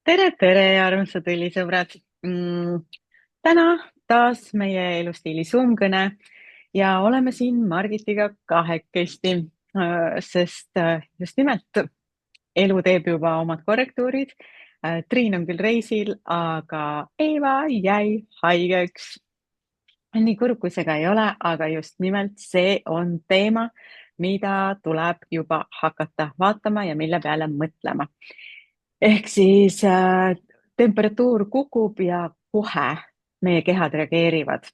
Tere, armsad õlisõbrad! Täna taas meie elustiili Zoom-kõne ja oleme siin Margitiga kahekesti, sest just nimelt elu teeb juba omad korrektuurid. Triin on küll reisil, aga Eeva jäi haigeks. Nii kurb, kui see ka ei ole, aga just nimelt see on teema, mida tuleb juba hakata vaatama ja mille peale mõtlema. Ehk siis temperatuur kukub ja kohe meie kehad reageerivad.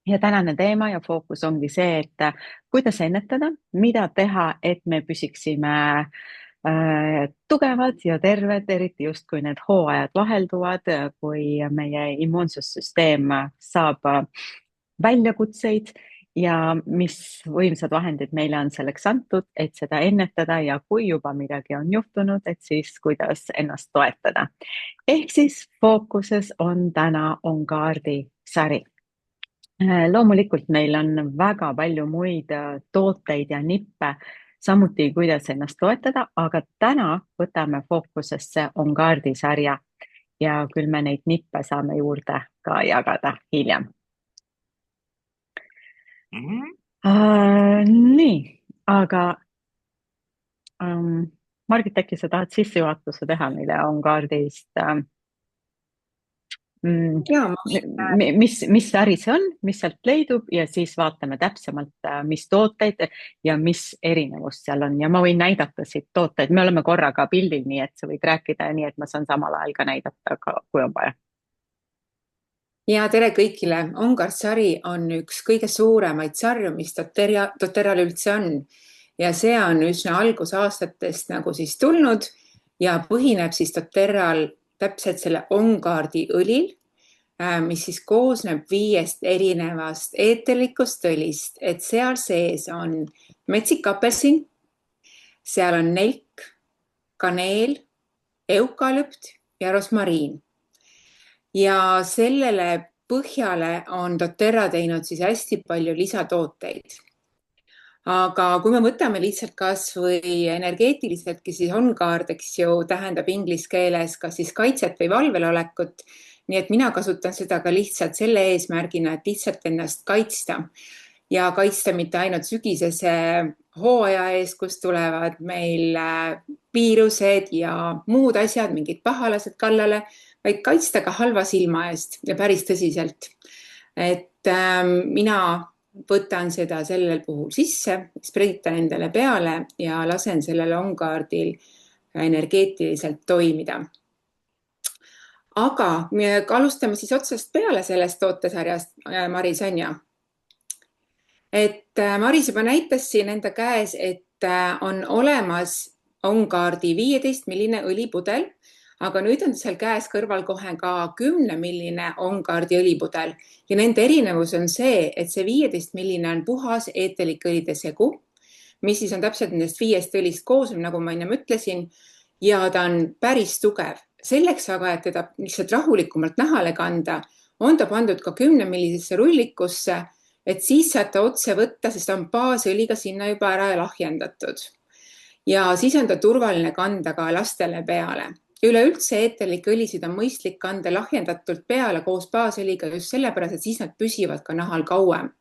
Ja tänane teema ja fookus ongi see, et kuidas ennetada, mida teha, et me püsiksime tugevad ja terved, eriti just kui need hooajad vahelduvad, kui meie immuunsussüsteem saab väljakutseid ja mis võimsad vahendid meile on selleks antud, et seda ennetada ja kui juba midagi on juhtunud, et siis kuidas ennast toetada. Ehk siis fookuses on täna OnGuardi sari. Loomulikult meil on väga palju muid tooteid ja nippe, samuti kuidas ennast toetada, aga täna võtame fookusesse OnGuardi sarja ja küll me neid nippe saame juurde ka jagada hiljem. Nii, aga Margit, äkki sa tahad sissejuhatuse teha meile OnGuardist? Jaa, Mis sari see on, mis sealt leidub ja siis vaatame täpsemalt, mis tooteid ja mis erinevust seal on ja ma võin näidata siit tooteid, me oleme korraga pildil, nii et sa võid rääkida nii, et ma saan samal ajal ka näidata, kui on vaja. ja tere kõigile. OnGuard sari on üks kõige suuremaid sarju, mis doTERRal üldse on. Ja see on üsna algusaastatest nagu siis tulnud ja põhineb siis doTERRal täpselt selle OnGuardi õlil, mis siis koosneb 5 erinevast eeterlikust õlist, et seal sees on metsik apelsin, seal on nelk, kaneel, eukalüpt ja rosmariin. Ja sellele põhjale on doTERRA teinud siis hästi palju lisatooteid. Aga kui me võtame lihtsalt kas või energeetiliseltki, siis OnGuard, eks ju, tähendab inglise keeles kas siis kaitset või valvel olekut. Nii et mina kasutan seda ka lihtsalt selle eesmärgina, et lihtsalt ennast kaitsta ja kaitsta mitte ainult sügisese hooaja ees, kus tulevad meil viirused ja muud asjad, mingid pahalased kallale, vaid kaitsta ka halva silma eest ja päris tõsiselt. Et mina võtan seda sellel puhul sisse, spreditan endale peale ja lasen sellel OnGuardil energeetiliselt toimida. Aga me alustame siis otsast peale sellest tootesarjast, Maris, on ju? Et Maris juba näitas siin enda käes, et on olemas OnGuardi 15-milline õlipudel, aga nüüd on seal käes kõrval kohe ka 10-milline OnGuardi õlipudel ja nende erinevus on see, et see 15-milline on puhas eeterlik õlide segu, mis siis on täpselt nendest 5 õlist koosnev, nagu ma enne ütlesin, ja ta on päris tugev. Selleks aga, et teda lihtsalt rahulikumalt nahale kanda, on ta pandud ka 10-millisesse rullikusse, et siis saate otse võtta, sest ta on baasõliga sinna juba ära lahjendatud. Ja siis on ta turvaline kanda ka lastele peale. Üleüldse eeterlikke õlisid on mõistlik kanda lahjendatult peale koos baasõliga just sellepärast, et siis nad püsivad ka nahal kauem.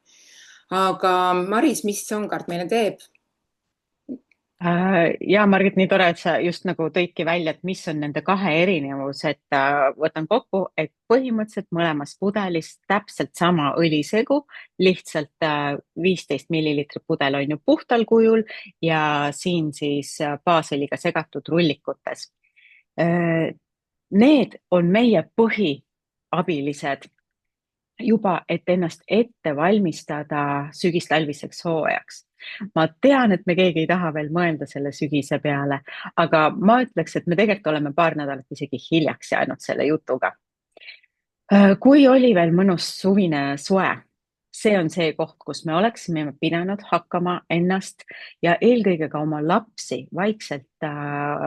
Aga Maris, mis OnGuard meile teeb? Ja Margit, nii tore, et sa just nagu tõidki välja, et mis on nende kahe erinevus, et võtan kokku, et põhimõtteliselt mõlemas pudelis täpselt sama õlisegu, lihtsalt 15 milliliitrit pudel on ju puhtal kujul ja siin siis baasõliga segatud rullikutes. Need on meie põhiabilised juba, et ennast ette valmistada sügistalviseks hooajaks. Ma tean, et me keegi ei taha veel mõelda selle sügise peale, aga ma ütleks, et me tegelikult oleme paar nädalat isegi hiljaks jäänud selle jutuga. Kui oli veel mõnus suvine soe, see on see koht, kus me oleksime pidanud hakkama ennast ja eelkõige ka oma lapsi vaikselt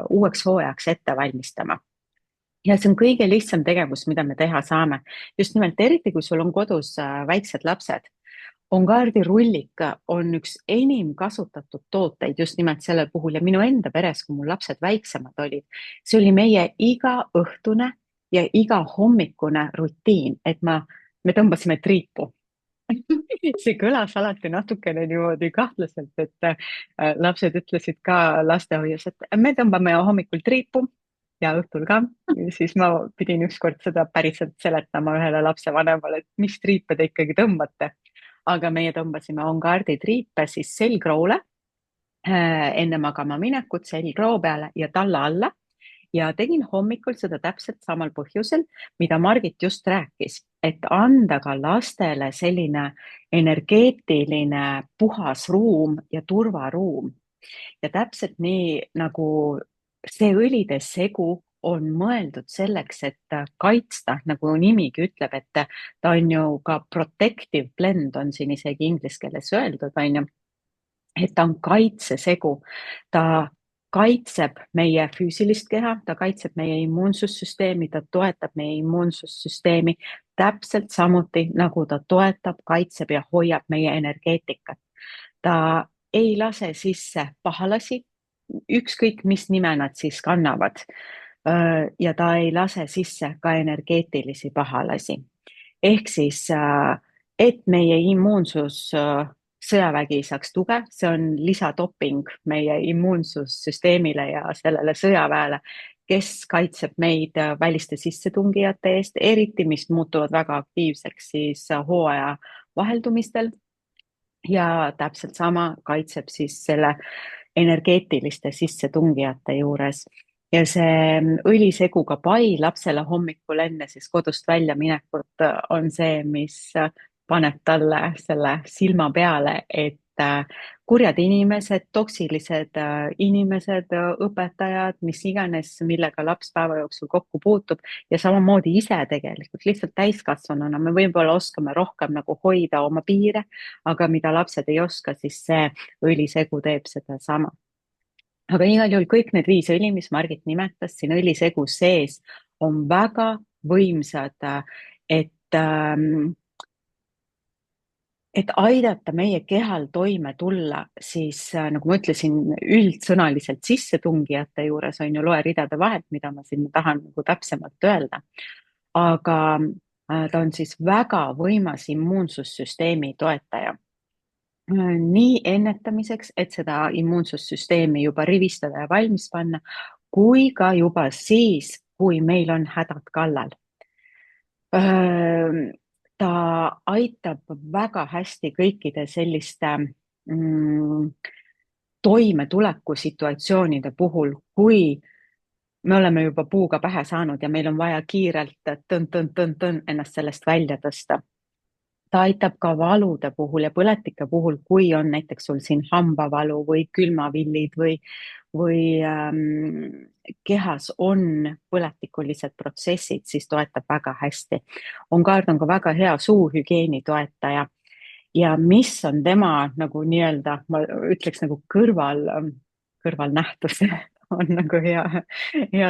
uueks hooajaks ette valmistama. Ja see on kõige lihtsam tegevus, mida me teha saame. Just nimelt eriti, kui sul on kodus väiksed lapsed, Ongardi rullika on üks enim kasutatud tooteid just nimelt selle puhul ja minu enda peres, kui mul lapsed väiksemad olid, see oli meie igaõhtune ja iga hommikune rutiin, et me tõmbasime triipu. See kõlas alati natukene niimoodi kahtlaselt, et lapsed ütlesid ka lastehoius, et me tõmbame hommikul triipu ja õhtul ka. Ja siis ma pidin ükskord seda päriselt seletama ühele lapsevanemale, et mis triipe te ikkagi tõmbate. Aga meie tõmbasime Ongardi triipe siis selgroole enne magama minekut selgroo peale ja talla alla ja tegin hommikul seda täpselt samal põhjusel, mida Margit just rääkis, et anda ka lastele selline energeetiline puhas ruum ja turvaruum. Ja täpselt nii nagu see õlide segu on mõeldud selleks, et kaitsta, nagu nimigi ütleb, et ta on ju ka protective blend, on siin isegi inglise keeles öeldud, on ju, et ta on kaitsesegu. Ta kaitseb meie füüsilist keha, ta kaitseb meie immuunsussüsteemi, ta toetab meie immuunsussüsteemi täpselt samuti, nagu ta toetab, kaitseb ja hoiab meie energeetikat. Ta ei lase sisse pahalasi, ükskõik mis nime nad siis kannavad. Ja ta ei lase sisse ka energeetilisi pahalasi. Ehk siis, et meie immuunsus sõjavägi saaks tuge, see on lisatopping meie immuunsussüsteemile ja sellele sõjaväele, kes kaitseb meid väliste sissetungijate eest, eriti mis muutuvad väga aktiivseks siis hooaja vaheldumistel. Ja täpselt sama kaitseb siis selle energeetiliste sissetungijate juures. Ja see õliseguga pai lapsele hommikul enne siis kodust välja minekut on see, mis paneb talle selle silma peale, et kurjad inimesed, toksilised inimesed, õpetajad, mis iganes, millega laps päeva jooksul kokku puutub ja samamoodi ise tegelikult lihtsalt täiskasvanuna me võib-olla oskame rohkem nagu hoida oma piire, aga mida lapsed ei oska, siis see õlisegu teeb seda sama. Aga igal juhul kõik need 5 õli, mis Margit nimetas siin õlisegu sees, on väga võimsad, et aidata meie kehal toime tulla, siis nagu ma ütlesin, üldsõnaliselt sissetungijate juures on ju loe ridade vahelt, mida ma siin tahan nagu täpsemalt öelda. Aga ta on siis väga võimas immuunsussüsteemi toetaja. Nii ennetamiseks, et seda immuunsussüsteemi juba rivistada ja valmis panna, kui ka juba siis, kui meil on hädad kallal. Ta aitab väga hästi kõikide selliste toimetulekusituatsioonide puhul, kui me oleme juba puuga pähe saanud ja meil on vaja kiirelt tõn ennast sellest välja tõsta. Ta aitab ka valude puhul ja põletike puhul, kui on näiteks sul siin hambavalu või külmavillid või kehas on põletikulised protsessid, siis toetab väga hästi. Ongard on ka väga hea suuhügieeni toetaja ja mis on tema nagu nii-öelda, ma ütleks nagu kõrvalnähtus on nagu hea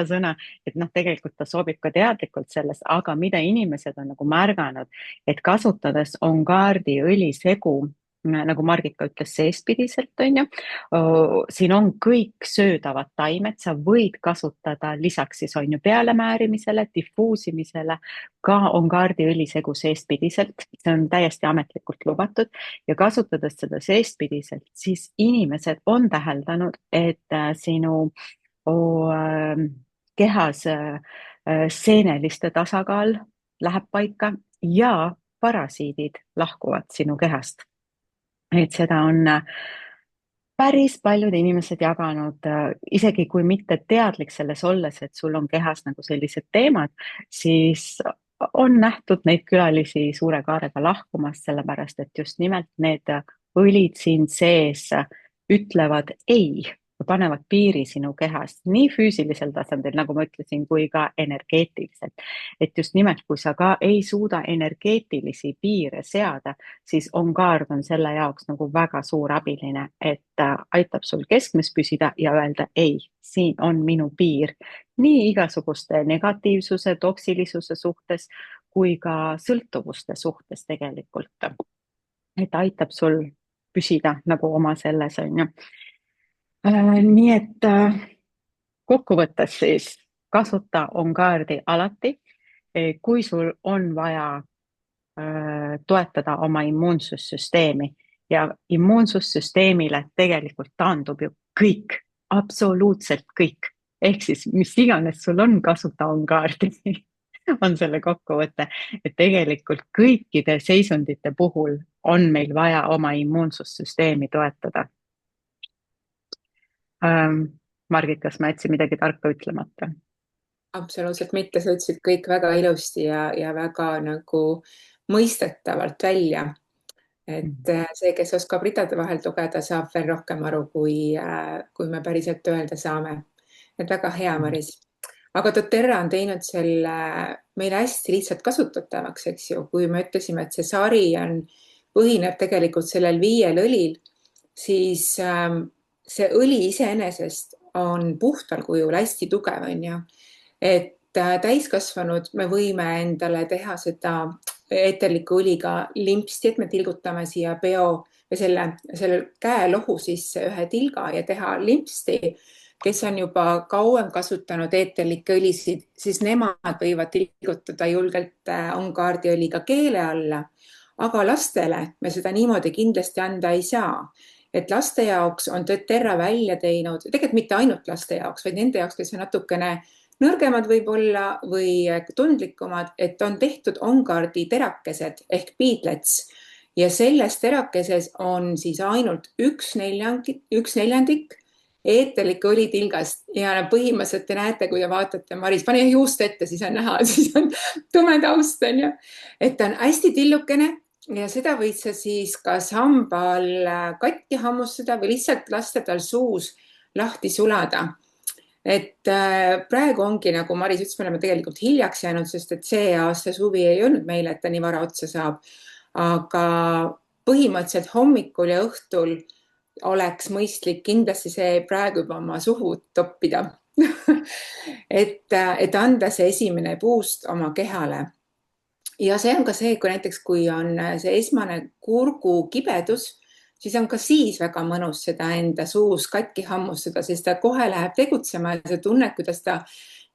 sõna, et noh, tegelikult ta sobib ka teadlikult selles, aga mida inimesed on nagu märganud, et kasutades Ongardi õlisegu, nagu Margika ütles, seestpidiselt on ju, siin on kõik söödavad taimed, sa võid kasutada lisaks siis on ju pealemäärimisele, difuusimisele, ka Ongardi õlisegu seestpidiselt, see on täiesti ametlikult lubatud ja kasutades seda seestpidiselt, siis inimesed on täheldanud, et sinu kehas seeneliste tasakaal läheb paika ja parasiidid lahkuvad sinu kehast. Et seda on päris paljud inimesed jaganud, isegi kui mitte teadlik selles olles, et sul on kehas nagu sellised teemad, siis on nähtud neid külalisi suure kaarega lahkumas, sellepärast et just nimelt need õlid siin sees ütlevad ei, panevad piiri sinu kehast nii füüsilisel tasandil, nagu ma ütlesin, kui ka energeetiliselt. Et just nimelt, kui sa ka ei suuda energeetilisi piire seada, siis Ongard on selle jaoks nagu väga suur abiline, et aitab sul keskmes püsida ja öelda ei, siin on minu piir. Nii igasuguste negatiivsuse, toksilisuse suhtes kui ka sõltuvuste suhtes tegelikult. et aitab sul püsida nagu oma selles, on ju. Nii et kokkuvõttes siis kasuta OnGuardi alati, kui sul on vaja toetada oma immuunsussüsteemi ja immuunsussüsteemile tegelikult taandub ju kõik, absoluutselt kõik. Ehk siis mis iganes sul on, kasuta OnGuardi on selle kokkuvõte, et tegelikult kõikide seisundite puhul on meil vaja oma immuunsussüsteemi toetada. Margit, kas ma jätsin midagi tarka ütlemata? absoluutselt mitte, sa ütlesid kõik väga ilusti ja väga nagu mõistetavalt välja. et see, kes oskab ridade vahelt lugeda, saab veel rohkem aru, kui me päriselt öelda saame. et väga hea, Maris. aga doTERRA on teinud selle meile hästi lihtsalt kasutatavaks, eks ju. kui me ütlesime, et see sari põhineb tegelikult sellel 5 õlil, siis see õli iseenesest on puhtal kujul hästi tugev, on ju. et täiskasvanud me võime endale teha seda eeterliku õliga limpsti, et me tilgutame siia peo või selle käelohu sisse ühe tilga ja teha limpsti. kes on juba kauem kasutanud eeterlikke õlisid, siis nemad võivad tilgutada julgelt OnGuardi õliga keele alla. aga lastele me seda niimoodi kindlasti anda ei saa. et laste jaoks on doTERRA välja teinud, tegelikult mitte ainult laste jaoks, vaid nende jaoks, kes on natukene nõrgemad võib-olla või tundlikumad, et on tehtud OnGuardi terakesed ehk beadlets ja selles terakeses on siis ainult 1/4 eeterlikku õlitilgast ja põhimõtteliselt te näete, kui te vaatate, Maris, pane juust ette, siis on näha, siis on tume taust, on ju. et ta on hästi tillukene ja seda võid sa siis kas hamba all katki hammustada või lihtsalt lasta tal suus lahti sulada. et praegu ongi, nagu Maris ütles, me oleme tegelikult hiljaks jäänud, sest et see aasta suvi ei olnud meile, et ta nii vara otsa saab. aga põhimõtteliselt hommikul ja õhtul oleks mõistlik kindlasti see praegu juba oma suhu toppida et anda see esimene boost oma kehale. ja see on ka see, kui näiteks, kui on see esmane kurgukibedus, siis on ka siis väga mõnus seda enda suus katki hammustada, sest ta kohe läheb tegutsema ja sa tunned, kuidas ta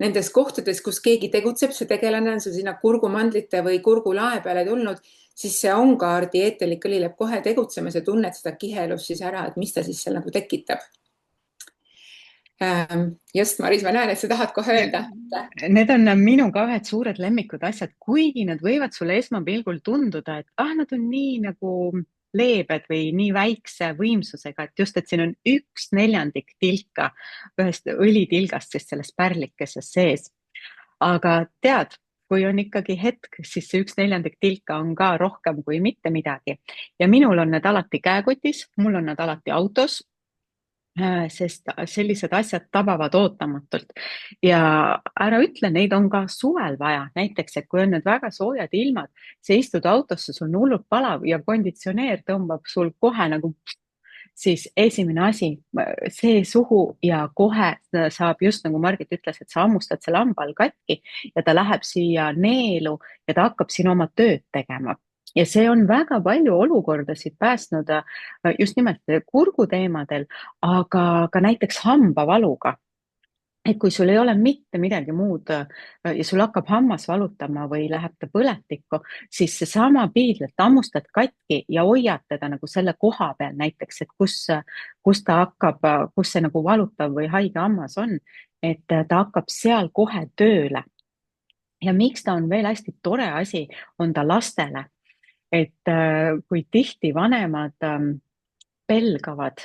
nendes kohtades, kus keegi tegutseb, see tegelane on sul sinna kurgumandlite või kurgulae peale tulnud, siis see OnGuardi eeterlik õli läheb kohe tegutsema, sa tunned seda kihelust siis ära, et mis ta siis seal nagu tekitab. just, Maris, ma näen, et sa tahad kohe öelda. Need on minu ka ühed suured lemmikud asjad, kuigi nad võivad sulle esmapilgul tunduda, et nad on nii nagu leebed või nii väikse võimsusega, et just, et siin on 1/4 tilka ühest õlitilgast, siis selles pärlikeses sees. aga tead, kui on ikkagi hetk, siis see 1/4 tilka on ka rohkem kui mitte midagi. ja minul on need alati käekotis, mul on nad alati autos, sest sellised asjad tabavad ootamatult. ja ära ütle, neid on ka suvel vaja, näiteks, et kui on need väga soojad ilmad, sa istud autosse, sul on hullult palav ja konditsioneer tõmbab sul kohe nagu, siis esimene asi, see suhu ja kohe saab, just nagu Margit ütles, et sa hammustad selle hamba all katki ja ta läheb siia neelu ja ta hakkab siin oma tööd tegema. ja see on väga palju olukordasid päästnud just nimelt kurguteemadel, aga ka näiteks hambavaluga. et kui sul ei ole mitte midagi muud ja sul hakkab hammas valutama või läheb ta põletikku, siis seesama piidlet hammustad katki ja hoiad teda nagu selle koha peal näiteks, et kus ta hakkab, kus see nagu valutav või haige hammas on, et ta hakkab seal kohe tööle. ja miks ta on veel hästi tore asi, on ta lastele, et kui tihti vanemad pelgavad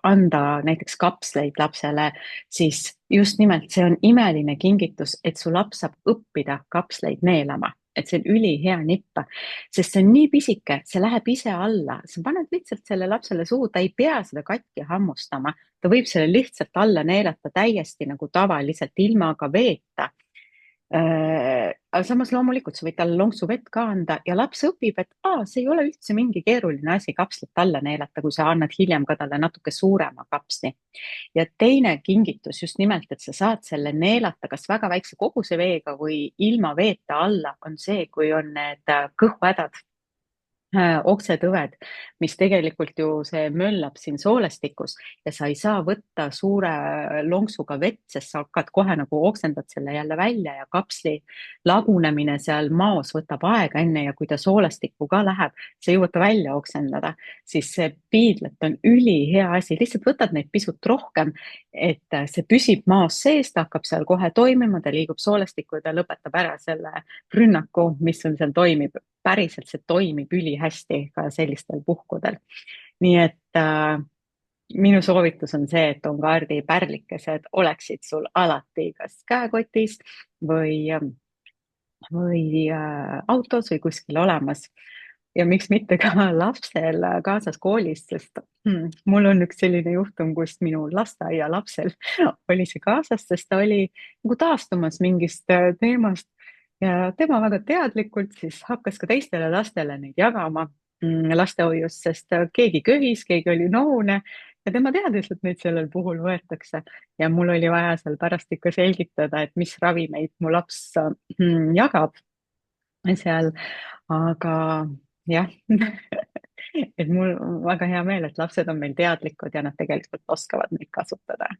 anda näiteks kapsleid lapsele, siis just nimelt see on imeline kingitus, et su laps saab õppida kapsleid neelama, et see on ülihea nipp, sest see on nii pisike, see läheb ise alla, sa paned lihtsalt selle lapsele suhu, ta ei pea seda katki hammustama, ta võib selle lihtsalt alla neelata täiesti nagu tavaliselt ilma ka veeta. Aga samas loomulikult sa võid talle lonksu vett ka anda ja laps õpib, et see ei ole üldse mingi keeruline asi kapslit alla neelata, kui sa annad hiljem ka talle natuke suurema kapsli. ja teine kingitus just nimelt, et sa saad selle neelata kas väga väikse koguse veega või ilma veeta alla, on see, kui on need kõhuhädad. oksetõved, mis tegelikult ju see möllab siin soolestikus ja sa ei saa võtta suure lonksuga vett, sest sa hakkad kohe nagu oksendad selle jälle välja ja kapsli lagunemine seal maos võtab aega enne ja kui ta soolestikku ka läheb, sa jõuad ta välja oksendada, siis see piidlet on ülihea asi, lihtsalt võtad neid pisut rohkem, et see püsib maos sees, ta hakkab seal kohe toimima, ta liigub soolestikku ja ta lõpetab ära selle rünnaku, mis sul seal toimib. Päriselt see toimib ülihästi ka sellistel puhkudel. Nii et minu soovitus on see, et Ongardi pärlikesed oleksid sul alati kas käekotis või autos või kuskil olemas. Ja miks mitte ka lapsel kaasas koolist, sest mul on üks selline juhtum, kus minu lasteaia lapsel oli see kaasas, sest ta oli nagu taastumas mingist teemast ja tema väga teadlikult siis hakkas ka teistele lastele neid jagama lastehoius, sest keegi köhis, keegi oli nohune ja tema teadis, et neid sellel puhul võetakse. Ja mul oli vaja seal pärast ikka selgitada, et mis ravimeid mu laps jagab seal, aga jah et mul on väga hea meel, et lapsed on meil teadlikud ja nad tegelikult oskavad neid kasutada.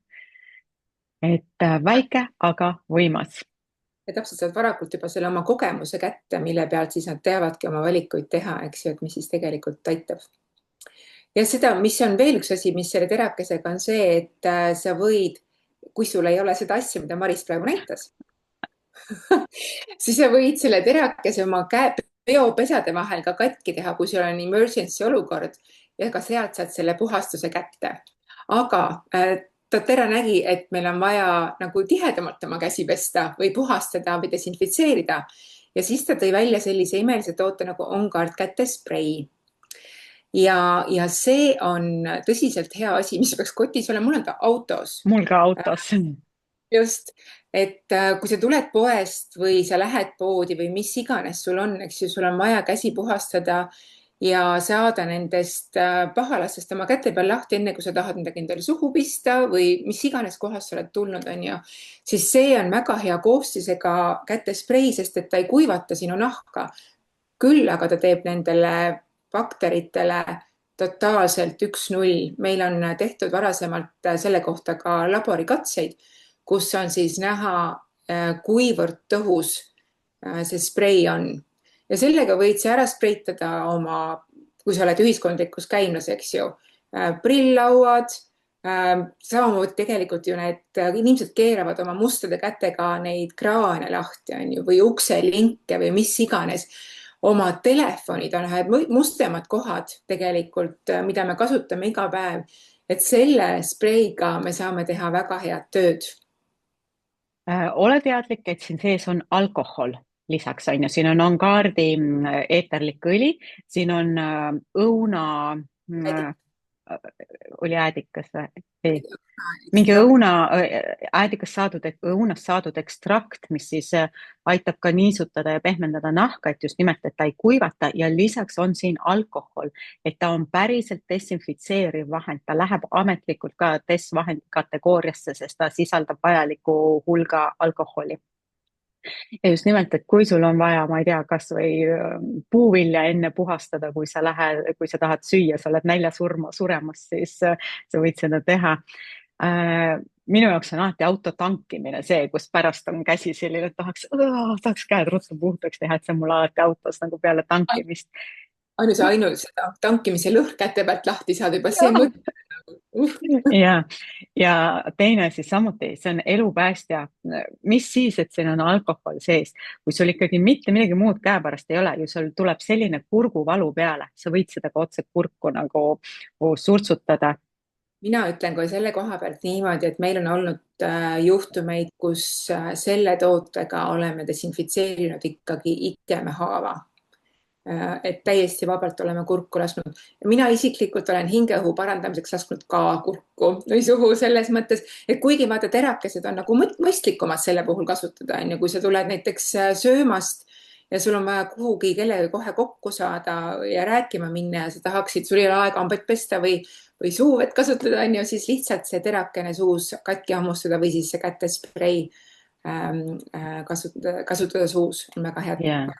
Et väike, aga võimas. Ja täpselt saad varakult juba selle oma kogemuse kätte, mille pealt siis nad teavadki oma valikuid teha, eks ju, et mis siis tegelikult aitab. Ja seda, mis on veel üks asi, mis selle terakesega on see, et sa võid, kui sul ei ole seda asja, mida Maris praegu näitas, siis sa võid selle terakese oma peopesade vahel ka katki teha, kui sul on emergency olukord ja ka sealt saad selle puhastuse kätte. Aga doTERRA nägi, et meil on vaja nagu tihedamalt oma käsi pesta või puhastada või desinfitseerida. Ja siis ta tõi välja sellise imelise toote nagu OnGuard kätesprei. Ja see on tõsiselt hea asi, mis peaks kotis olema. Mul on ta autos. Mul ka autos. Just, et kui sa tuled poest või sa lähed poodi või mis iganes sul on, eks ju, sul on vaja käsi puhastada ja saada nendest pahalastest oma käte peal lahti, enne kui sa tahad midagi endale suhu pista või mis iganes kohast sa oled tulnud, on ju, siis see on väga hea koostisega kätesprei, sest et ta ei kuivata sinu nahka. Küll aga ta teeb nendele bakteritele totaalselt 1-0. Meil on tehtud varasemalt selle kohta ka laborikatseid, kus on siis näha, kuivõrd tõhus see sprei on. Ja sellega võid sa ära spreitada oma, kui sa oled ühiskondlikus käimas, eks ju, prilllauad, samamoodi tegelikult ju need inimesed keeravad oma mustade kätega neid kraane lahti, on ju, või ukselinke või mis iganes. Oma telefonid on ühed mustemad kohad tegelikult, mida me kasutame iga päev. Et selle spreiga me saame teha väga head tööd. Ole teadlik, et siin sees on alkohol lisaks, on ju, siin on OnGuardi eeterlik õli, siin on õuna, oli äädikas või? Mingi õunast saadud ekstrakt, mis siis aitab ka niisutada ja pehmendada nahka, et just nimelt, et ta ei kuivata ja lisaks on siin alkohol, et ta on päriselt desinfitseeriv vahend, ta läheb ametlikult ka DES-vahendi kategooriasse, sest ta sisaldab vajaliku hulga alkoholi. Ja just nimelt, et kui sul on vaja, ma ei tea, kas või puuvilja enne puhastada, kui sa tahad süüa, sa oled nälja suremas, siis sa võid seda teha. Minu jaoks on alati auto tankimine see, kus pärast on käsi selline, et tahaks käed ruttu puhtaks teha, et see on mul alati autos nagu peale tankimist. Ainult seda tankimise lõhn käte pealt lahti saada juba see mõte. Ja teine siis samuti, see on elupäästja. Mis siis, et siin on alkohol sees? Kui sul ikkagi mitte midagi muud käepärast ei ole, ju sul tuleb selline kurguvalu peale, sa võid seda ka otse kurku nagu surtsutada. Mina ütlen kohe selle koha pealt niimoodi, et meil on olnud juhtumeid, kus selle tootega oleme desinfitseerinud ikkagi ikemehaava. Et täiesti vabalt oleme kurku lasknud. Mina isiklikult olen hingeõhu parandamiseks lasknud ka kurku või suhu selles mõttes, et kuigi vaata terakesed on nagu mõistlikumad selle puhul kasutada, on ju, kui sa tuled näiteks söömast ja sul on vaja kuhugi kellega kohe kokku saada ja rääkima minna ja sa tahaksid, sul ei ole aega hambaid pesta või suuvett kasutada, on ju, siis lihtsalt see terakene suus katki hammustada või siis see kätesprei kasutada suus on väga hea. Yeah.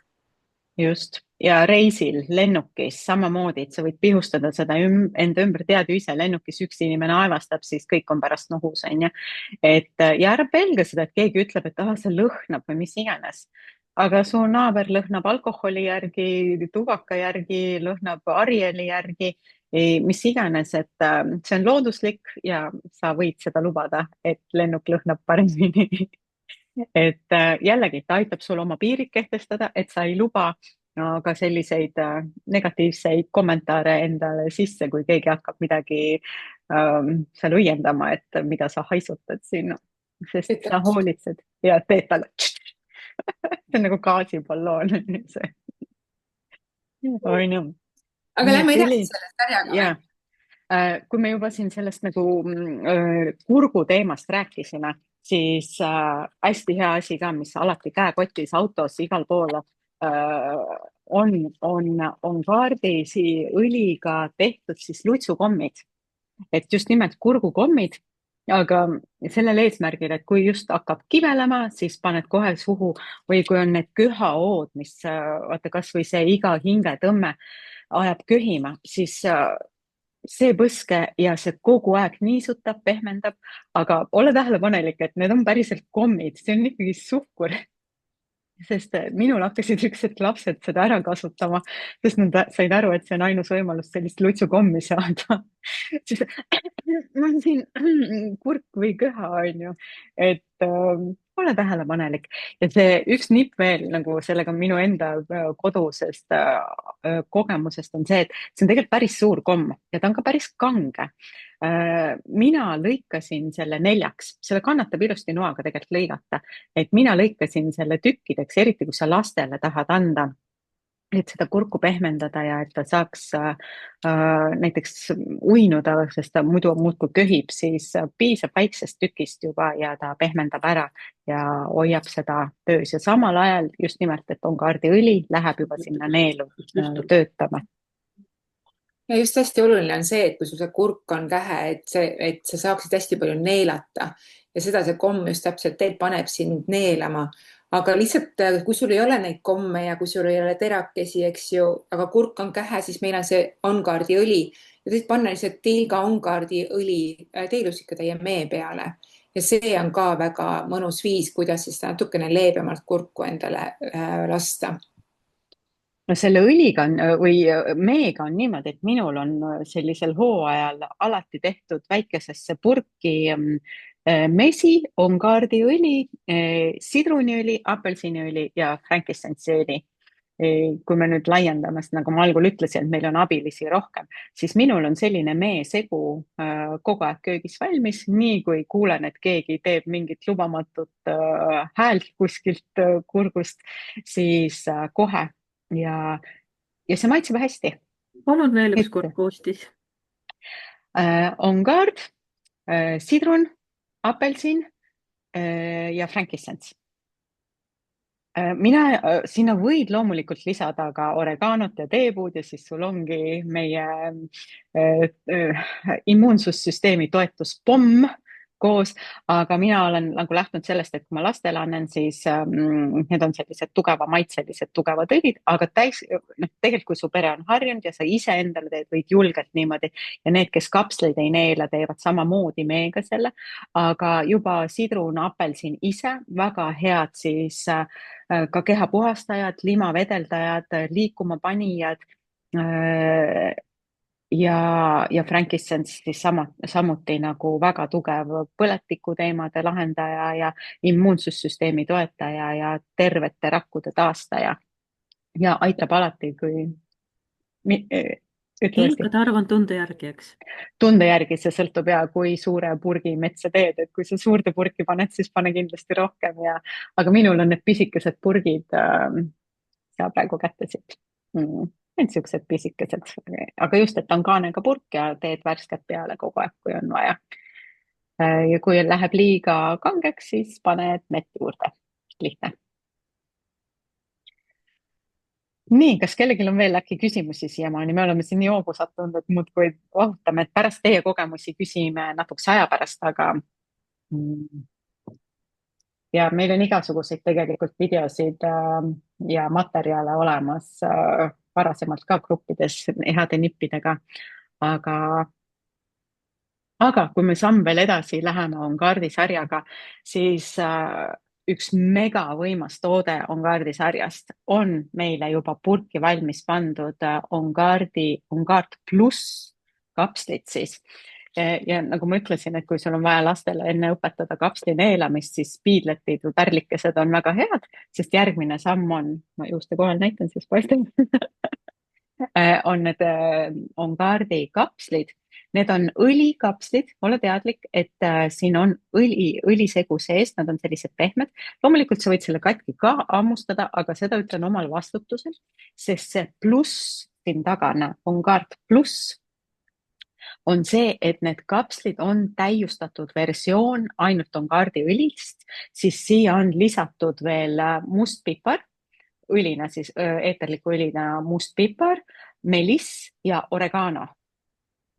just. Ja reisil, lennukis samamoodi, et sa võid pihustada seda enda ümber, tead ju ise, lennukis üks inimene aevastab, siis kõik on pärast nohus, onju. Ja ära pelga seda, et keegi ütleb, et see lõhnab või mis iganes. aga su naaber lõhnab alkoholi järgi, tubaka järgi, lõhnab Arieli järgi, mis iganes, et see on looduslik ja sa võid seda lubada, et lennuk lõhnab paremini. Jällegi, ta aitab sul oma piirid kehtestada, et sa ei luba ka selliseid negatiivseid kommentaare endale sisse, kui keegi hakkab midagi seal õiendama, et mida sa haisutad sinna, sest sa hoolitsed ja teed talle. see on nagu gaasipalloon, see on ju. aga nii et lähme edasi selline, selle sarjaga ja või? kui me juba siin sellest nagu kurgu teemast rääkisime, siis hästi hea asi ka, mis alati käekotis, autos, igal pool on kaardisi õliga tehtud siis lutsukommid, et just nimelt kurgukommid, aga sellel eesmärgil, et kui just hakkab kibelema, siis paned kohe suhu või kui on need köhaood, mis vaata kasvõi see iga hingetõmme ajab köhima, siis see põske ja see kogu aeg niisutab, pehmendab, aga ole tähelepanelik, et need on päriselt kommid, see on ikkagi suhkur. Sest minul hakkasid ükskord lapsed seda ära kasutama, sest nad said aru, et see on ainus võimalus sellist lutsukommi saada. siis ma olen siin kurk või köha, onju, et ole tähelepanelik. ja see üks nipp veel nagu sellega minu enda kodusest kogemusest on see, et see on tegelikult päris suur komm ja ta on ka päris kange. mina lõikasin selle neljaks, selle kannatab ilusti noaga tegelikult lõigata, et mina lõikasin selle tükkideks, eriti kui sa lastele tahad anda, et seda kurku pehmendada ja et ta saaks näiteks uinuda, sest ta muidu muudkui köhib, siis piisab väiksest tükist juba ja ta pehmendab ära ja hoiab seda töös ja samal ajal just nimelt, et on kaardiõli, läheb juba sinna neelu töötama. ja just hästi oluline on see, et kui sul see kurk on kähe, et sa saaksid hästi palju neelata ja seda see komm just täpselt teeb, paneb sind neelama. aga lihtsalt, kui sul ei ole neid komme ja kui sul ei ole terakesi, eks ju, aga kurk on kähe, siis meil on see OnGuardi õli ja siis panna lihtsalt tilga OnGuardi õli teelusikatäie mee peale. ja see on ka väga mõnus viis, kuidas siis natukene leebemalt kurku endale lasta. no selle õliga on või meega on niimoodi, et minul on sellisel hooajal alati tehtud väikesesse purki mesi, OnGuardi õli, sidruniõli, apelsiniõli ja frankincense'i õli. kui me nüüd laiendame, sest nagu ma algul ütlesin, et meil on abilisi rohkem, siis minul on selline meesegu kogu aeg köögis valmis, nii kui kuulen, et keegi teeb mingit lubamatut häält kuskilt kurgust, siis kohe ja, ja see maitseb hästi. palun veel üks kord koostis. OnGuard, sidrun, apelsin ja frankincense. Sinna võid loomulikult lisada ka oreganot ja teepuud ja siis sul ongi meie immuunsussüsteemi toetuspomm koos, aga mina olen nagu lähtunud sellest, et kui ma lastele annan, siis need on sellised tugeva maitselised, tugevad õlid, aga tegelikult kui su pere on harjunud ja sa ise endale teed, võid julgelt niimoodi ja need, kes kapsleid ei neela, teevad samamoodi meega selle, aga juba sidrun, apelsin ise väga head siis ka kehapuhastajad, limavedeldajad, liikuma panijad ja frankincense siis samuti nagu väga tugev põletikuteemade lahendaja ja immuunsussüsteemi toetaja ja tervete rakkude taastaja. Ja aitab alati, kui Hilkade arv on tunde järgi, eks? Tunde järgi, see sõltub ja kui suure purgi metsa teed, et kui sa suurde purki paned, siis pane kindlasti rohkem aga minul on need pisikesed purgid saa praegu kätte siit. Niisugused pisikesed, aga just, et on kaanega purk ja teed värsket peale kogu aeg, kui on vaja. ja kui läheb liiga kangeks, siis paned mett juurde. Lihtne. nii, kas kellelgi on veel äkki küsimusi siiamaani? Me oleme siin nii hoogu sattunud, et muudkui ohutame, et pärast teie kogemusi küsime natukese aja pärast, aga ja meil on igasuguseid tegelikult videosid ja materjale olemas varasemalt ka gruppides heade nippidega. aga, aga kui me samm veel edasi läheme On-Guardi sarjaga, siis üks megavõimas toode On-Guardi sarjast on meile juba purki valmis pandud On-Guard pluss kapslid siis. Ja nagu ma ütlesin, et kui sul on vaja lastele enne õpetada kapsli neelamist, siis spiidletid või pärlikesed on väga head, sest järgmine samm on, ma juuste kohal näitan, siis paistab on need On-Guardi kapslid. Need on õlikapslid, ole teadlik, et siin on õlisegu sees, nad on sellised pehmed. Loomulikult sa võid selle katki ka hammustada, aga seda ütlen omal vastutusel, sest see pluss siin tagana, On-Guard pluss, on see, et need kapslid on täiustatud versioon ainult On-Guardi õlist, siis siia on lisatud veel mustpipar, õlina siis eeterliku õlina mustpipar, meliss ja oregano.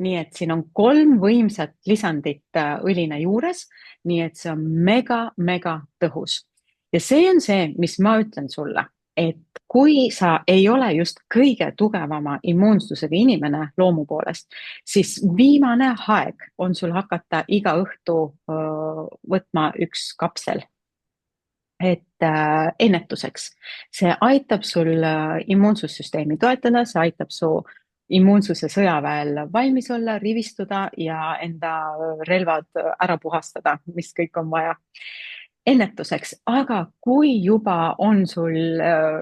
Nii et siin on 3 võimsat lisandit õlina juures, nii et see on mega tõhus. Ja see on see, mis ma ütlen sulle, et kui sa ei ole just kõige tugevama immuunsusega inimene loomu poolest, siis viimane aeg on sul hakata iga õhtu võtma üks kapsel. Et ennetuseks. See aitab sul immuunsussüsteemi toetada, see aitab su immuunsuse sõjaväel valmis olla, rivistuda ja enda relvad ära puhastada, mis kõik on vaja ennetuseks. Aga kui juba on sul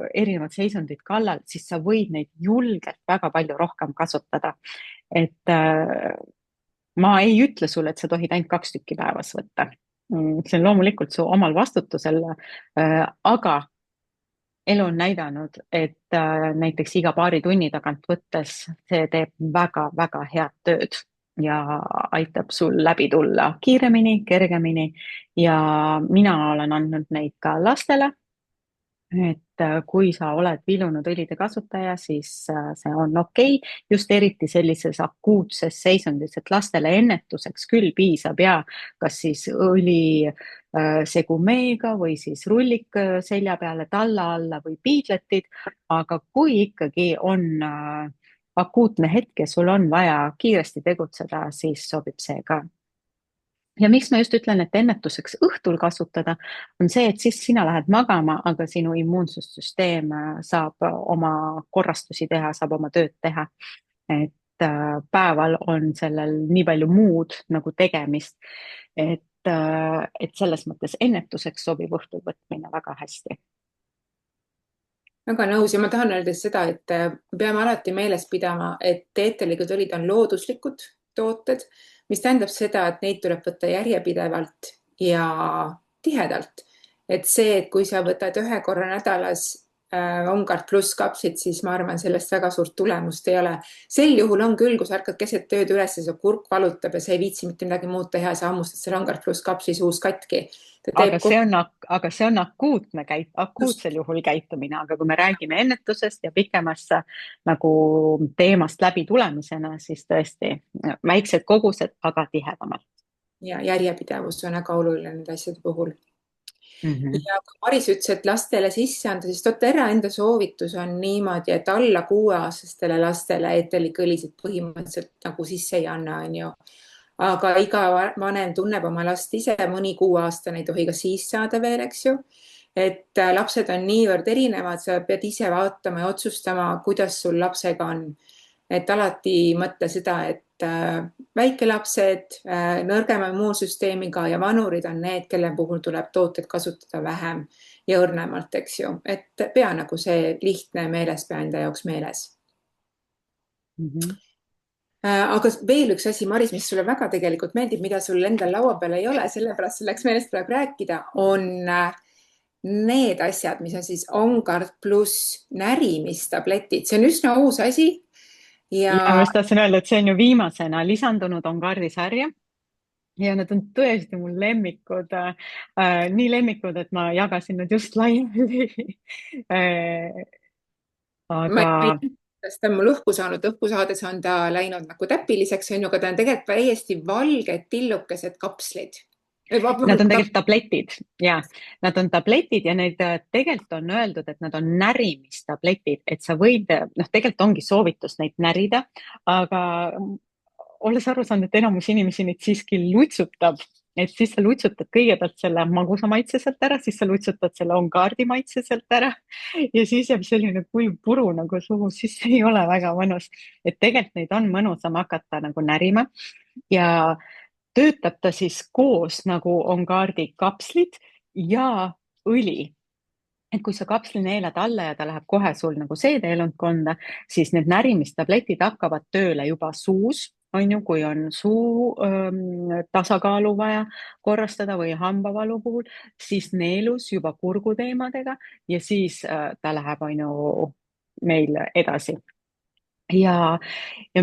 erinevad seisundid kallal, siis sa võid neid julgelt väga palju rohkem kasutada. Et ma ei ütle sulle, et sa tohid ainult 2 tükki päevas võtta. See on loomulikult su omal vastutusel, aga elu on näidanud, et näiteks iga paari tunni tagant võttes see teeb väga head tööd ja aitab sul läbi tulla kiiremini, kergemini ja mina olen andnud neid ka lastele. Et kui sa oled vilunud õlide kasutaja, siis see on okei, just eriti sellises akuutses seisundis, et lastele ennetuseks küll piisab ja kas siis õli segumeega või siis rullik selja peale, talla alla või piidletid, aga kui ikkagi on akuutne hetk ja sul on vaja kiiresti tegutseda, siis sobib see ka. Ja miks ma just ütlen, et ennetuseks õhtul kasutada, on see, et siis sina lähed magama, aga sinu immuunsussüsteem saab oma korrastusi teha, saab oma tööd teha. Et päeval on sellel nii palju muud nagu tegemist, et selles mõttes ennetuseks sobib õhtul võtmine väga hästi. Väga nõus ja ma tahan öelda seda, et peame alati meeles pidama, et eeterlikud õlid on looduslikud tooted, mis tähendab seda, et neid tuleb võtta järjepidevalt ja tihedalt. Et see, et kui sa võtad 1 korra nädalas On-Guard pluss kapsid, siis ma arvan, sellest väga suurt tulemust ei ole. Sel juhul on küll, kui sa ärkad keset tööd üles ja su kurk valutab ja sa ei viitsi mitte midagi muud teha, sa hammustad selle On-Guard pluss kapsi suus katki. Aga see on akuutsel juhul käitumine, aga kui me räägime ennetusest ja pikemast nagu teemast läbi tulemisena, siis tõesti väiksed kogused, aga tihedamalt. Ja järjepidevus on väga oluline nende asjade puhul. Ja kui Maris ütles, et lastele sisse anda, siis doTERRA enda soovitus on niimoodi, et alla 6-aastastele lastele eeterlikke õlisid põhimõtteliselt nagu sisse ei anna, on ju. Aga iga vanem tunneb oma last ise, mõni 6-aastane ei tohi ka siis saada veel, eks ju. Et lapsed on niivõrd erinevad, sa pead ise vaatama ja otsustama, kuidas sul lapsega on. Et alati mõtle seda, et väikelapsed, nõrgema immuunsüsteemiga ja vanurid on need, kelle puhul tuleb tooted kasutada vähem ja õrnemalt, eks ju. Et pea nagu see lihtne meelespea enda jaoks meeles. Aga veel üks asi, Maris, mis sulle väga tegelikult meeldib, mida sul endal laua peal ei ole, sellepärast sul läks meelest praegu rääkida, on need asjad, mis on siis On-Guard pluss närimistabletid. See on üsna uus asi. Ja ma just tahtsin öelda, et see on ju viimasena lisandunud On-Guardi sarja ja need on tõesti mul lemmikud, nii lemmikud, et ma jagasin nad just laiali. Ta on mul õhku saanud, õhku saades on ta läinud nagu täpiliseks, on ju, aga ta on tegelikult täiesti valged tillukesed kapslid. Nad on tegelikult tabletid ja nad on tabletid ja need tegelikult on öeldud, et nad on närimistabletid, et sa võid, noh, tegelikult ongi soovitus neid närida, aga olles aru saanud, et enamus inimesi neid siiski lutsutab, et siis sa lutsutad kõigepealt selle magusa maitse sealt ära, siis sa lutsutad selle ongaardi maitse sealt ära ja siis jääb selline kuiv puru nagu suhu, siis ei ole väga mõnus. Et tegelikult neid on mõnusam hakata nagu närima ja töötab ta siis koos nagu ongaardi kapslid ja õli. Et kui sa kapsli neelad alla ja ta läheb kohe sul nagu seedeelundkonda, siis need närimistabletid hakkavad tööle juba suus, on ju, kui on suu tasakaalu vaja korrastada või hambavalu puhul, siis neelus juba kurguteemadega ja siis ta läheb, on ju, meil edasi. Ja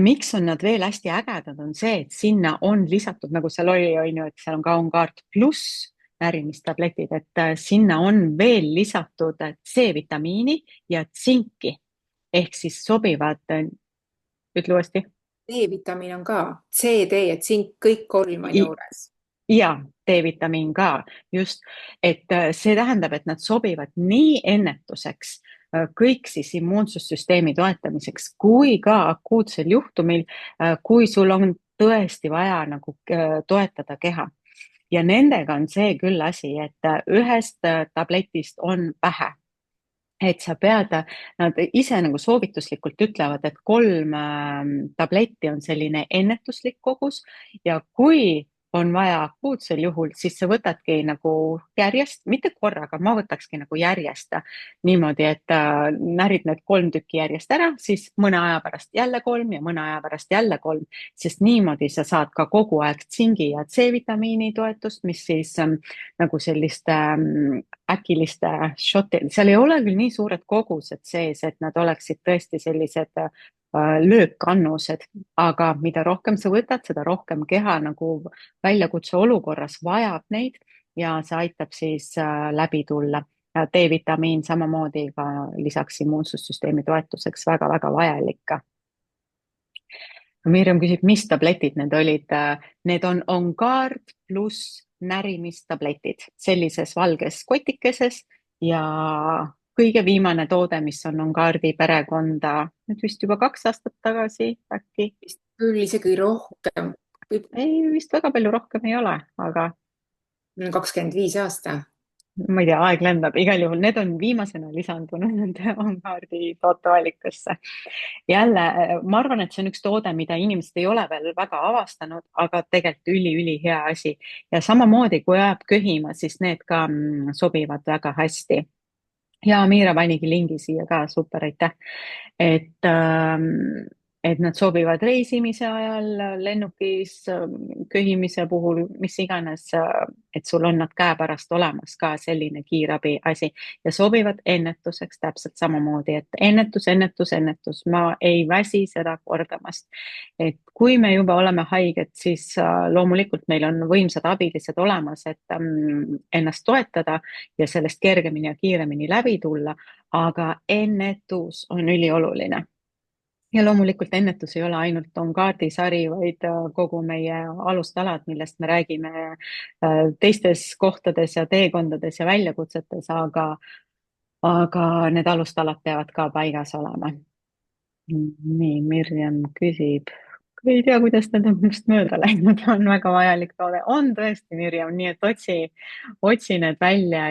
miks on nad veel hästi ägedad, on see, et sinna on lisatud, nagu seal oli, on ju, et seal on ka ongaard pluss närimistabletid, et sinna on veel lisatud C-vitamiini ja tsinki ehk siis sobivad, ütle uuesti. D-vitamiin on ka, C, D ja tsink, kõik kolm on juures. Ja D-vitamiin ka, just, et see tähendab, et nad sobivad nii ennetuseks, kõik siis immuunsussüsteemi toetamiseks, kui ka akuutsel juhtumil, kui sul on tõesti vaja nagu toetada keha. Ja nendega on see küll asi, et ühest tabletist on vähe. Et sa pead, nad ise nagu soovituslikult ütlevad, et 3 tabletti on selline ennetuslik kogus ja kui on vaja akuutsel juhul, siis sa võtadki nagu järjest, mitte korraga, ma võtakski nagu järjest niimoodi, et närid need 3 tükki järjest ära, siis mõne aja pärast jälle 3 ja mõne aja pärast jälle 3, sest niimoodi sa saad ka kogu aeg tsingi ja C-vitamiini toetust, mis siis nagu selliste äkiliste šotid, seal ei ole küll nii suured kogused sees, et nad oleksid tõesti sellised löökannused, aga mida rohkem sa võtad, seda rohkem keha nagu väljakutse olukorras vajab neid ja see aitab siis läbi tulla. D-vitamiin samamoodi ka lisaks immuunsussüsteemi toetuseks väga-väga vajalik. Mirjam küsib, mis tabletid need olid? Need on ongaard pluss närimistabletid sellises valges kotikeses ja kõige viimane toode, mis on ongaardi perekonda, nüüd vist juba 2 aastat tagasi äkki. Küll isegi rohkem. Ei, vist väga palju rohkem ei ole, aga 25 aasta. Ma ei tea, aeg lendab, igal juhul need on viimasena lisandunud ongaardi tootevalikusse. Jälle, ma arvan, et see on üks toode, mida inimesed ei ole veel väga avastanud, aga tegelikult üli hea asi. Ja samamoodi, kui ajab köhima, siis need ka sobivad väga hästi. Ja Miira panigi lingi siia ka, super, aitäh. Et nad sobivad reisimise ajal, lennukis, köhimise puhul, mis iganes, et sul on nad käepärast olemas ka selline kiirabi asi ja sobivad ennetuseks täpselt samamoodi, et ennetus, ma ei väsi seda kordamast. Et kui me juba oleme haiged, siis loomulikult meil on võimsad abilised olemas, et ennast toetada ja sellest kergemini ja kiiremini läbi tulla, aga ennetus on ülioluline. Ja loomulikult ennetus ei ole ainult ongaardi sari, vaid kogu meie alustalad, millest me räägime teistes kohtades ja teekondades ja väljakutsetes, aga need alustalad peavad ka paigas olema. Nii, Mirjam küsib, ei tea, kuidas need on just mööda läinud, on väga vajalik toode. On tõesti, Mirjam, nii et otsi need välja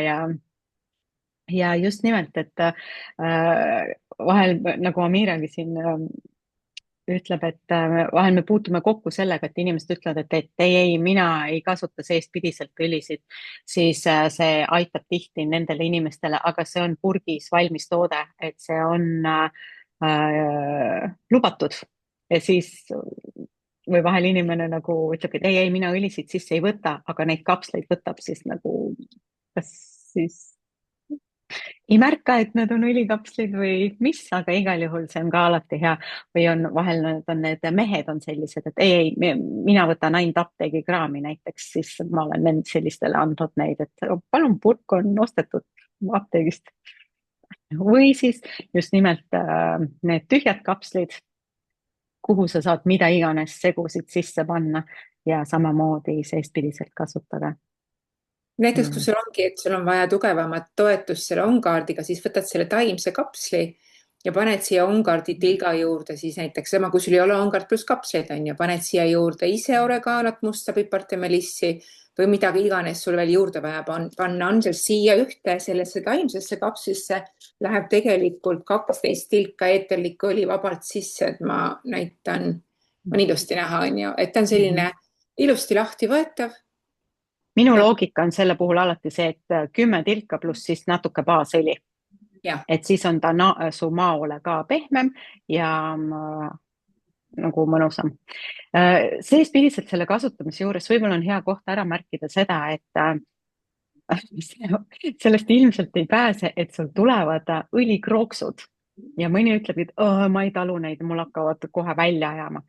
ja just nimelt, et vahel nagu Amiragi siin ütleb, et vahel me puutume kokku sellega, et inimesed ütlevad, et ei, mina ei kasuta seestpidiselt õlisid, siis see aitab tihti nendele inimestele, aga see on purgis valmis toode, et see on lubatud ja siis või vahel inimene nagu ütleb, et ei, mina õlisid sisse ei võta, aga neid kapsleid võtab siis nagu, kas siis ei märka, et need on õlikapslid või mis, aga igal juhul see on ka alati hea või on vahel need mehed on sellised, et ei, mina võtan ainult apteegikraami näiteks, siis ma olen sellistele andnud neid, et palun, purk on ostetud apteegist. Või siis just nimelt need tühjad kapslid, kuhu sa saad mida iganes segusid sisse panna ja samamoodi seestpidiselt kasutada. näiteks kui sul ongi, et sul on vaja tugevamat toetust selle OnGuardiga, siis võtad selle taimse kapsli ja paned siia OnGuardi tilga juurde siis näiteks sama, kui sul ei ole OnGuard pluss kapsleid, on ju, paned siia juurde ise oregaanot, musta pipart ja melissi või midagi iganes sul veel juurde vaja panna on, sest siia ühte sellesse taimsesse kapslisse läheb tegelikult 12 tilka eeterlikku õli vabalt sisse, et ma näitan, on ilusti näha, on ju, et ta on selline ilusti lahti võetav. Minu loogika on selle puhul alati see, et 10 tilka pluss siis natuke baasõli. Et siis on ta su maole ka pehmem ja nagu mõnusam. Seespidiselt selle kasutamise juures võib-olla on hea koht ära märkida seda, et sellest ilmselt ei pääse, et sul tulevad õlikrooksud ja mõni ütleb, et ma ei talu neid, mul hakkavad kohe välja ajama.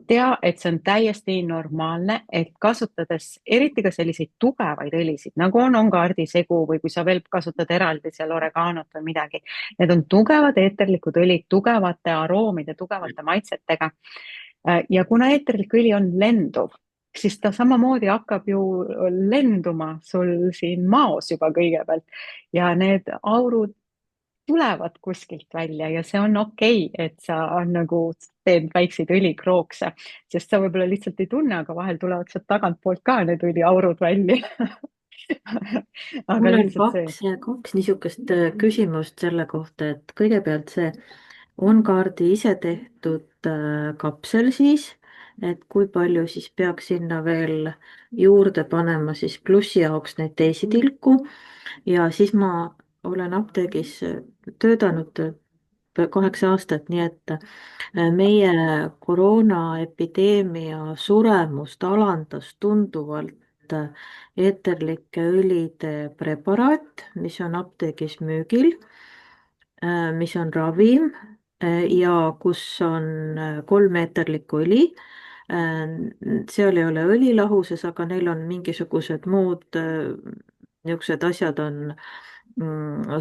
Tea, et see on täiesti normaalne, et kasutades eriti ka selliseid tugevaid õlisid, nagu on OnGuardi segu või kui sa veel kasutad eraldi seal oregaanot või midagi. Need on tugevad eeterlikud õlid, tugevate aroomide, tugevate maitsetega. Ja kuna eeterlik õli on lenduv, siis ta samamoodi hakkab ju lenduma sul siin maos juba kõigepealt ja need aurud tulevad kuskilt välja ja see on okei, et sa nagu teed väikseid õlikrookse, sest sa võib-olla lihtsalt ei tunne, aga vahel tulevad sealt tagantpoolt ka need õliaurud välja. Mul on kaks niisugust küsimust selle kohta, et kõigepealt see OnGuardi ise tehtud kapsel siis, et kui palju siis peaks sinna veel juurde panema siis plussi jaoks neid teisi tilku ja siis ma olen apteegis töötanud 8 aastat, nii et meie koroonaepideemia suremust alandas tunduvalt eeterlike õlide preparaat, mis on apteegis müügil, mis on ravim ja kus on 3 eeterlikku õli. Seal ei ole õli lahuses, aga neil on mingisugused muud niisugused asjad on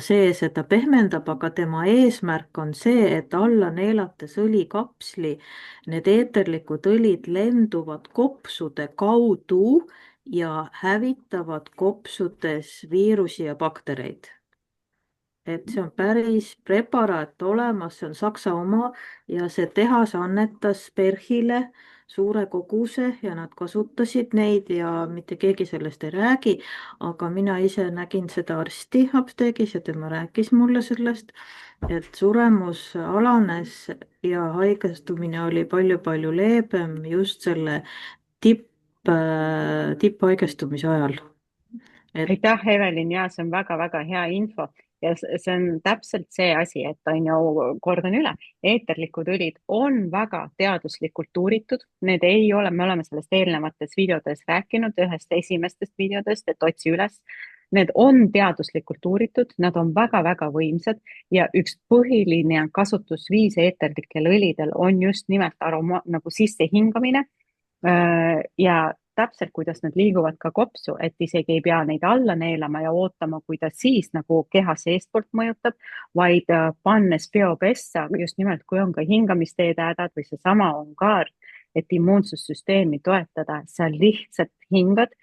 sees, et ta pehmendab, aga tema eesmärk on see, et alla neelates õlikapsli need eeterlikud õlid lenduvad kopsude kaudu ja hävitavad kopsudes viirusi ja baktereid. Et see on päris preparaat olemas, see on Saksa oma ja see tehas annetas PERH-ile suure koguse ja nad kasutasid neid ja mitte keegi sellest ei räägi, aga mina ise nägin seda arsti apteegis ja tema rääkis mulle sellest, et suremus alanes ja haigestumine oli palju-palju leebem just selle tipphaigestumise ajal. Aitäh, Evelin, ja see on väga-väga hea info ja see on täpselt see asi, et on ju, kordan üle, eeterlikud õlid on väga teaduslikult uuritud, need ei ole, me oleme sellest eelnevates videodes rääkinud, ühest esimestest videodest, et otsi üles. Need on teaduslikult uuritud, nad on väga-väga võimsad ja üks põhiline kasutusviis eeterlikel õlidel on just nimelt nagu sissehingamine ja täpselt, kuidas nad liiguvad ka kopsu, et isegi ei pea neid alla neelama ja ootama, kuidas siis nagu keha seestpoolt mõjutab, vaid pannes peopessa, just nimelt kui on ka hingamisteede hädad või seesama OnGuard, et immuunsussüsteemi toetada, sa lihtsalt hingad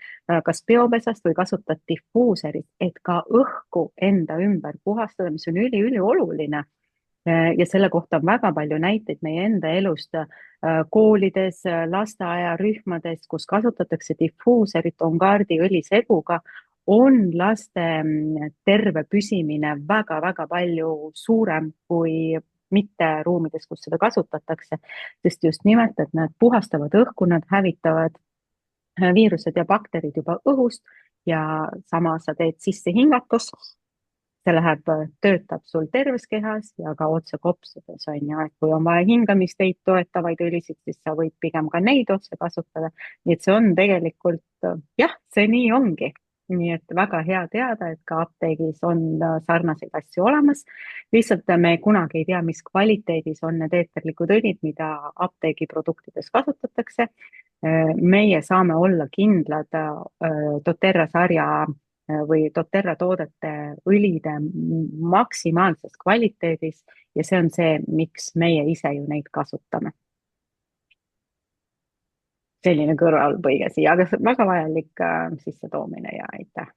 kas peopesast või kasutad diffuuserit, et ka õhku enda ümber puhastada, mis on ülioluline. Ja selle kohta on väga palju näiteid meie enda elust koolides, lasteaiarühmades, kus kasutatakse diffuuserit OnGuardi õliseguga, on laste terve püsimine väga-väga palju suurem kui mitte ruumides, kus seda kasutatakse, sest just nimelt, et nad puhastavad õhku, nad hävitavad viirused ja bakterid juba õhust ja sama sa teed sissehingatus. See läheb, töötab sul terves kehas ja ka otse kopsudes on ju, et kui on vaja hingamisteid toetavaid õlisid, siis sa võid pigem ka neid otse kasutada. Nii et see on tegelikult, jah, see nii ongi. Nii et väga hea teada, et ka apteegis on sarnaseid asju olemas. Lihtsalt me kunagi ei tea, mis kvaliteedis on need eeterlikud õlid, mida apteegi produktides kasutatakse. Meie saame olla kindlad doTERRA sarja või doTERRA toodete õlide maksimaalses kvaliteedis ja see on see, miks meie ise ju neid kasutame. selline kõrvalpõige siia, aga väga vajalik sissetoomine ja aitäh.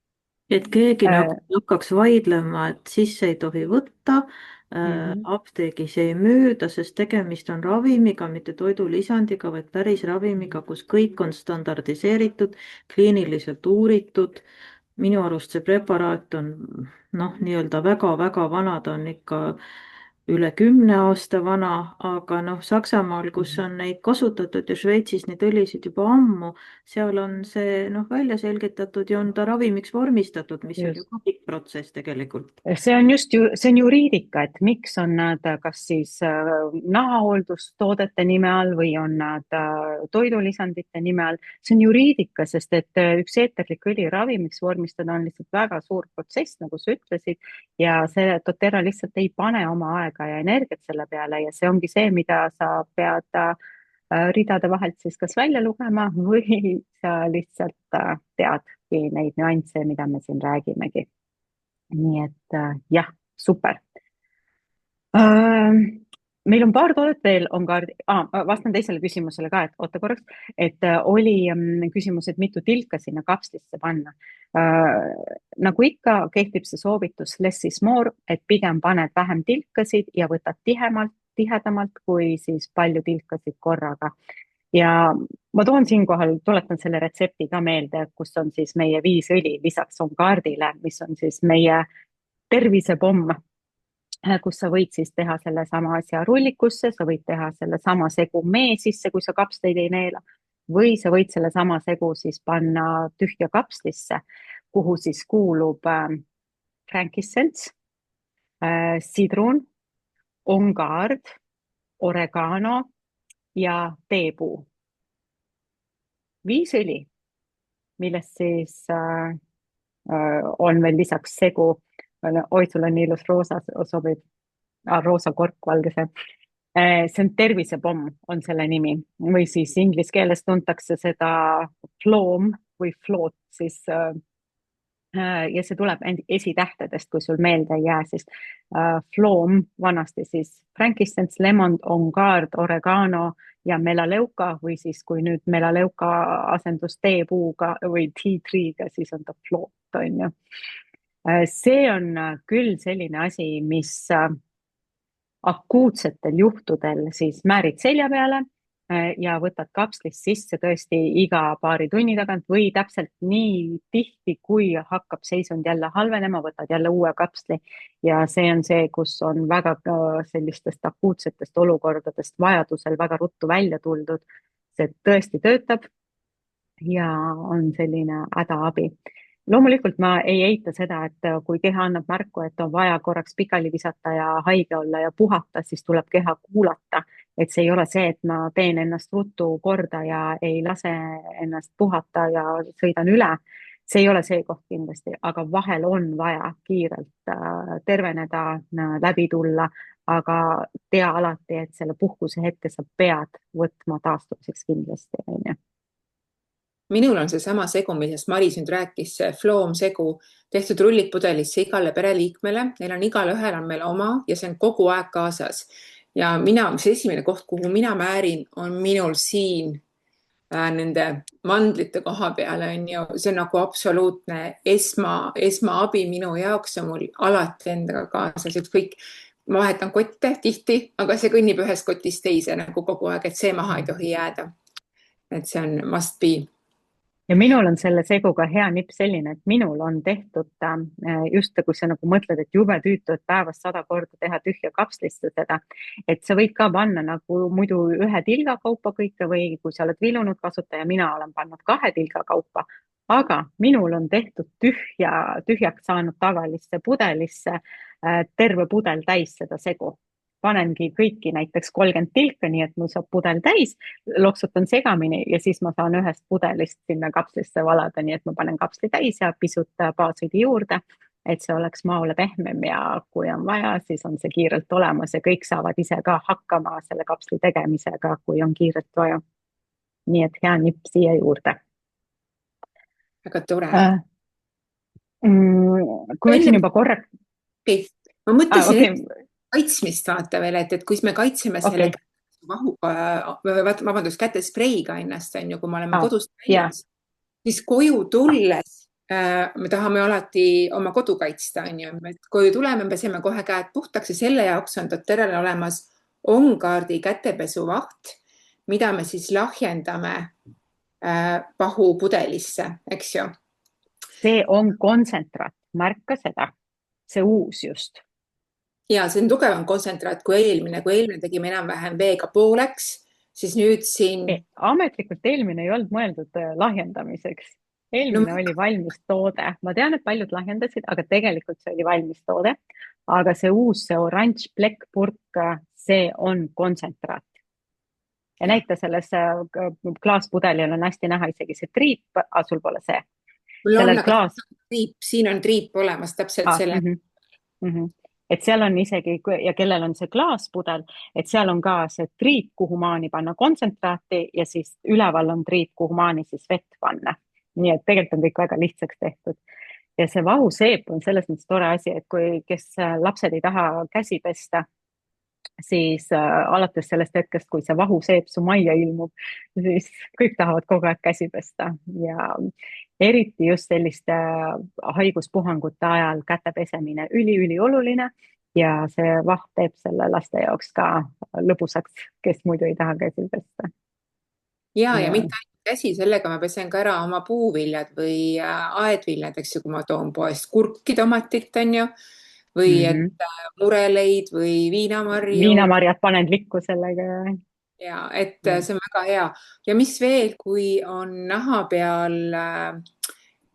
Et keegi nagu Äh, ei hakkaks vaidlema, et sisse ei tohi võtta, mhm. apteegis ei müüda, sest tegemist on ravimiga, mitte toidulisandiga, vaid päris ravimiga, kus kõik on standardiseeritud, kliiniliselt uuritud. Minu arust see preparaat on noh, nii-öelda väga-väga vana, ta on ikka üle 10 aasta vana, aga noh, Saksamaal, kus on neid kasutatud ja Šveitsis neid õlisid juba ammu, seal on see noh, välja selgitatud ja on ta ravimiks vormistatud, mis on ju Just. ka pikk protsess tegelikult. See on see on juriidika, et miks on nad kas siis nahahooldustoodete nime all või on nad toidulisandite nime all. See on juriidika, sest et üks eeterlik õli ravimiks vormistada on lihtsalt väga suur protsess, nagu sa ütlesid, ja see doTERRA lihtsalt ei pane oma aega ja energiat selle peale ja see ongi see, mida sa pead ridade vahelt siis kas välja lugema või sa lihtsalt teadki neid nüansse, mida me siin räägimegi. Nii et jah, super. Meil on paar toodet veel, on kaardi vastan teisele küsimusele ka, et oota korraks, et oli küsimus, et mitu tilka sinna kapslisse panna. Nagu ikka, kehtib see soovitus less is more, et pigem paned vähem tilkasid ja võtad tihedamalt kui siis palju tilkasid korraga. Ja ma toon siinkohal, tuletan selle retsepti ka meelde, kus on siis meie 5 õli lisaks on kaardile, mis on siis meie tervisepomm, kus sa võid siis teha selle sama asja rullikusse, sa võid teha selle sama segu mee sisse, kui sa kapsleid ei neela, või sa võid selle sama segu siis panna tühja kapslisse, kuhu siis kuulub frankincense, sidrun, ongaard, oregano ja teepuu. 5 õli, millest siis on veel lisaks segu. Oi, sul on nii ilus roosa, sobib. Roosa kork, valge see. See on tervisepomm, on selle nimi. Või siis inglise keeles tuntakse seda floom või float siis. Ja see tuleb esitähtedest, kui sul meelde ei jää, siis floom vanasti siis frankincense, lemon, ongaard, oregano ja melaleuca või siis kui nüüd melaleuca asendus teepuuga või tea tree'ga, siis on ta float, on ju. See on küll selline asi, mis akuutsetel juhtudel siis määrid selja peale ja võtad kapslist sisse tõesti iga paari tunni tagant või täpselt nii tihti, kui hakkab seisund jälle halvenema, võtad jälle uue kapsli ja see on see, kus on väga sellistest akuutsetest olukordadest vajadusel väga ruttu välja tuldud. See tõesti töötab ja on selline hädaabi. Loomulikult ma ei eita seda, et kui keha annab märku, et on vaja korraks pikali visata ja haige olla ja puhata, siis tuleb keha kuulata. Et see ei ole see, et ma teen ennast ruttu korda ja ei lase ennast puhata ja sõidan üle. See ei ole see koht kindlasti, aga vahel on vaja kiirelt terveneda, läbi tulla, aga tea alati, et selle puhkuse hetke sa pead võtma taastumiseks kindlasti, on ju. Minul on seesama segu, millest Maris nüüd rääkis, see floom segu tehtud rullippudelisse igale pereliikmele. Neil on igalühel on meil oma ja see on kogu aeg kaasas. Ja see esimene koht, kuhu mina määrin, on minul siin nende mandlite koha peale on ju, see on nagu absoluutne esmaabi minu jaoks ja mul alati endaga kaasas, ükskõik. Ma vahetan kotte tihti, aga see kõnnib ühest kotist teise nagu kogu aeg, et see maha ei tohi jääda. Et see on must be. Ja minul on selle seguga hea nipp selline, et minul on tehtud just kui sa nagu mõtled, et jube tüütu, et päevas 100 korda teha tühja kapslisse seda, et sa võid ka panna nagu muidu 1 tilga kaupa kõike või kui sa oled vilunud kasutaja, mina olen pannud 2 tilga kaupa, aga minul on tehtud tühjaks saanud tavalisse pudelisse terve pudel täis seda segu. Panengi kõiki näiteks 30 tilka, nii et mul saab pudel täis, loksutan segamini ja siis ma saan ühest pudelist sinna kapslisse valada, nii et ma panen kapsli täis ja pisut baasvidi juurde, et see oleks maole pehmem ja kui on vaja, siis on see kiirelt olemas ja kõik saavad ise ka hakkama selle kapsli tegemisega, kui on kiirelt vaja. Nii et hea nipp siia juurde. Väga tore. Kui ma ütlen juba korraks. Ma mõtlesin kaitsmist vaata veel, et kui me kaitseme selle vabandust, kätespreiga ennast, on ju, kui me oleme kodust ja väljas, siis koju tulles me tahame alati oma kodu kaitsta, on ju. Et koju tuleme, peseme kohe käed puhtaks ja selle jaoks on doTERRAl olemas OnGuardi kätepesuvaht, mida me siis lahjendame pahupudelisse, eks ju. see on kontsentraat, märka seda, see uus just. Ja see on tugevam kontsentraat kui eelmine tegime enam-vähem veega pooleks, siis nüüd siin... Ametlikult eelmine ei olnud mõeldud lahjendamiseks. Eelmine oli valmis toode. Ma tean, et paljud lahjendasid, aga tegelikult see oli valmis toode. Aga see uus, see oranž plekkpurk, see on kontsentraat. Ja näita selles klaaspudelil on hästi näha isegi see triip, aga sul pole see. Siin on triip olemas täpselt selle. Et seal on isegi, ja kellel on see klaaspudel, et seal on ka see triip, kuhu maani panna kontsentraati ja siis üleval on triip, kuhu maani siis vett panna. Nii et tegelikult on kõik väga lihtsaks tehtud. Ja see vahuseep on selles mõttes tore asi, et kes lapsed ei taha käsi pesta, siis alates sellest hetkest, kui see vahuseep su majja ilmub, siis kõik tahavad kogu aeg käsi pesta ja eriti just selliste haiguspuhangute ajal käte pesemine üli oluline ja see vaht teeb selle laste jaoks ka lõbusaks, kes muidu ei taha käsi pesta. Ja mitte ainult käsi, sellega ma pesen ka ära oma puuviljad või aedviljad, eks ju, kui ma toon poest kurki tomatit, on ju, või et mureleid või viinamarju. Viinamarjad panen likku sellega. Ja, et see on väga hea. Ja mis veel, kui on naha peal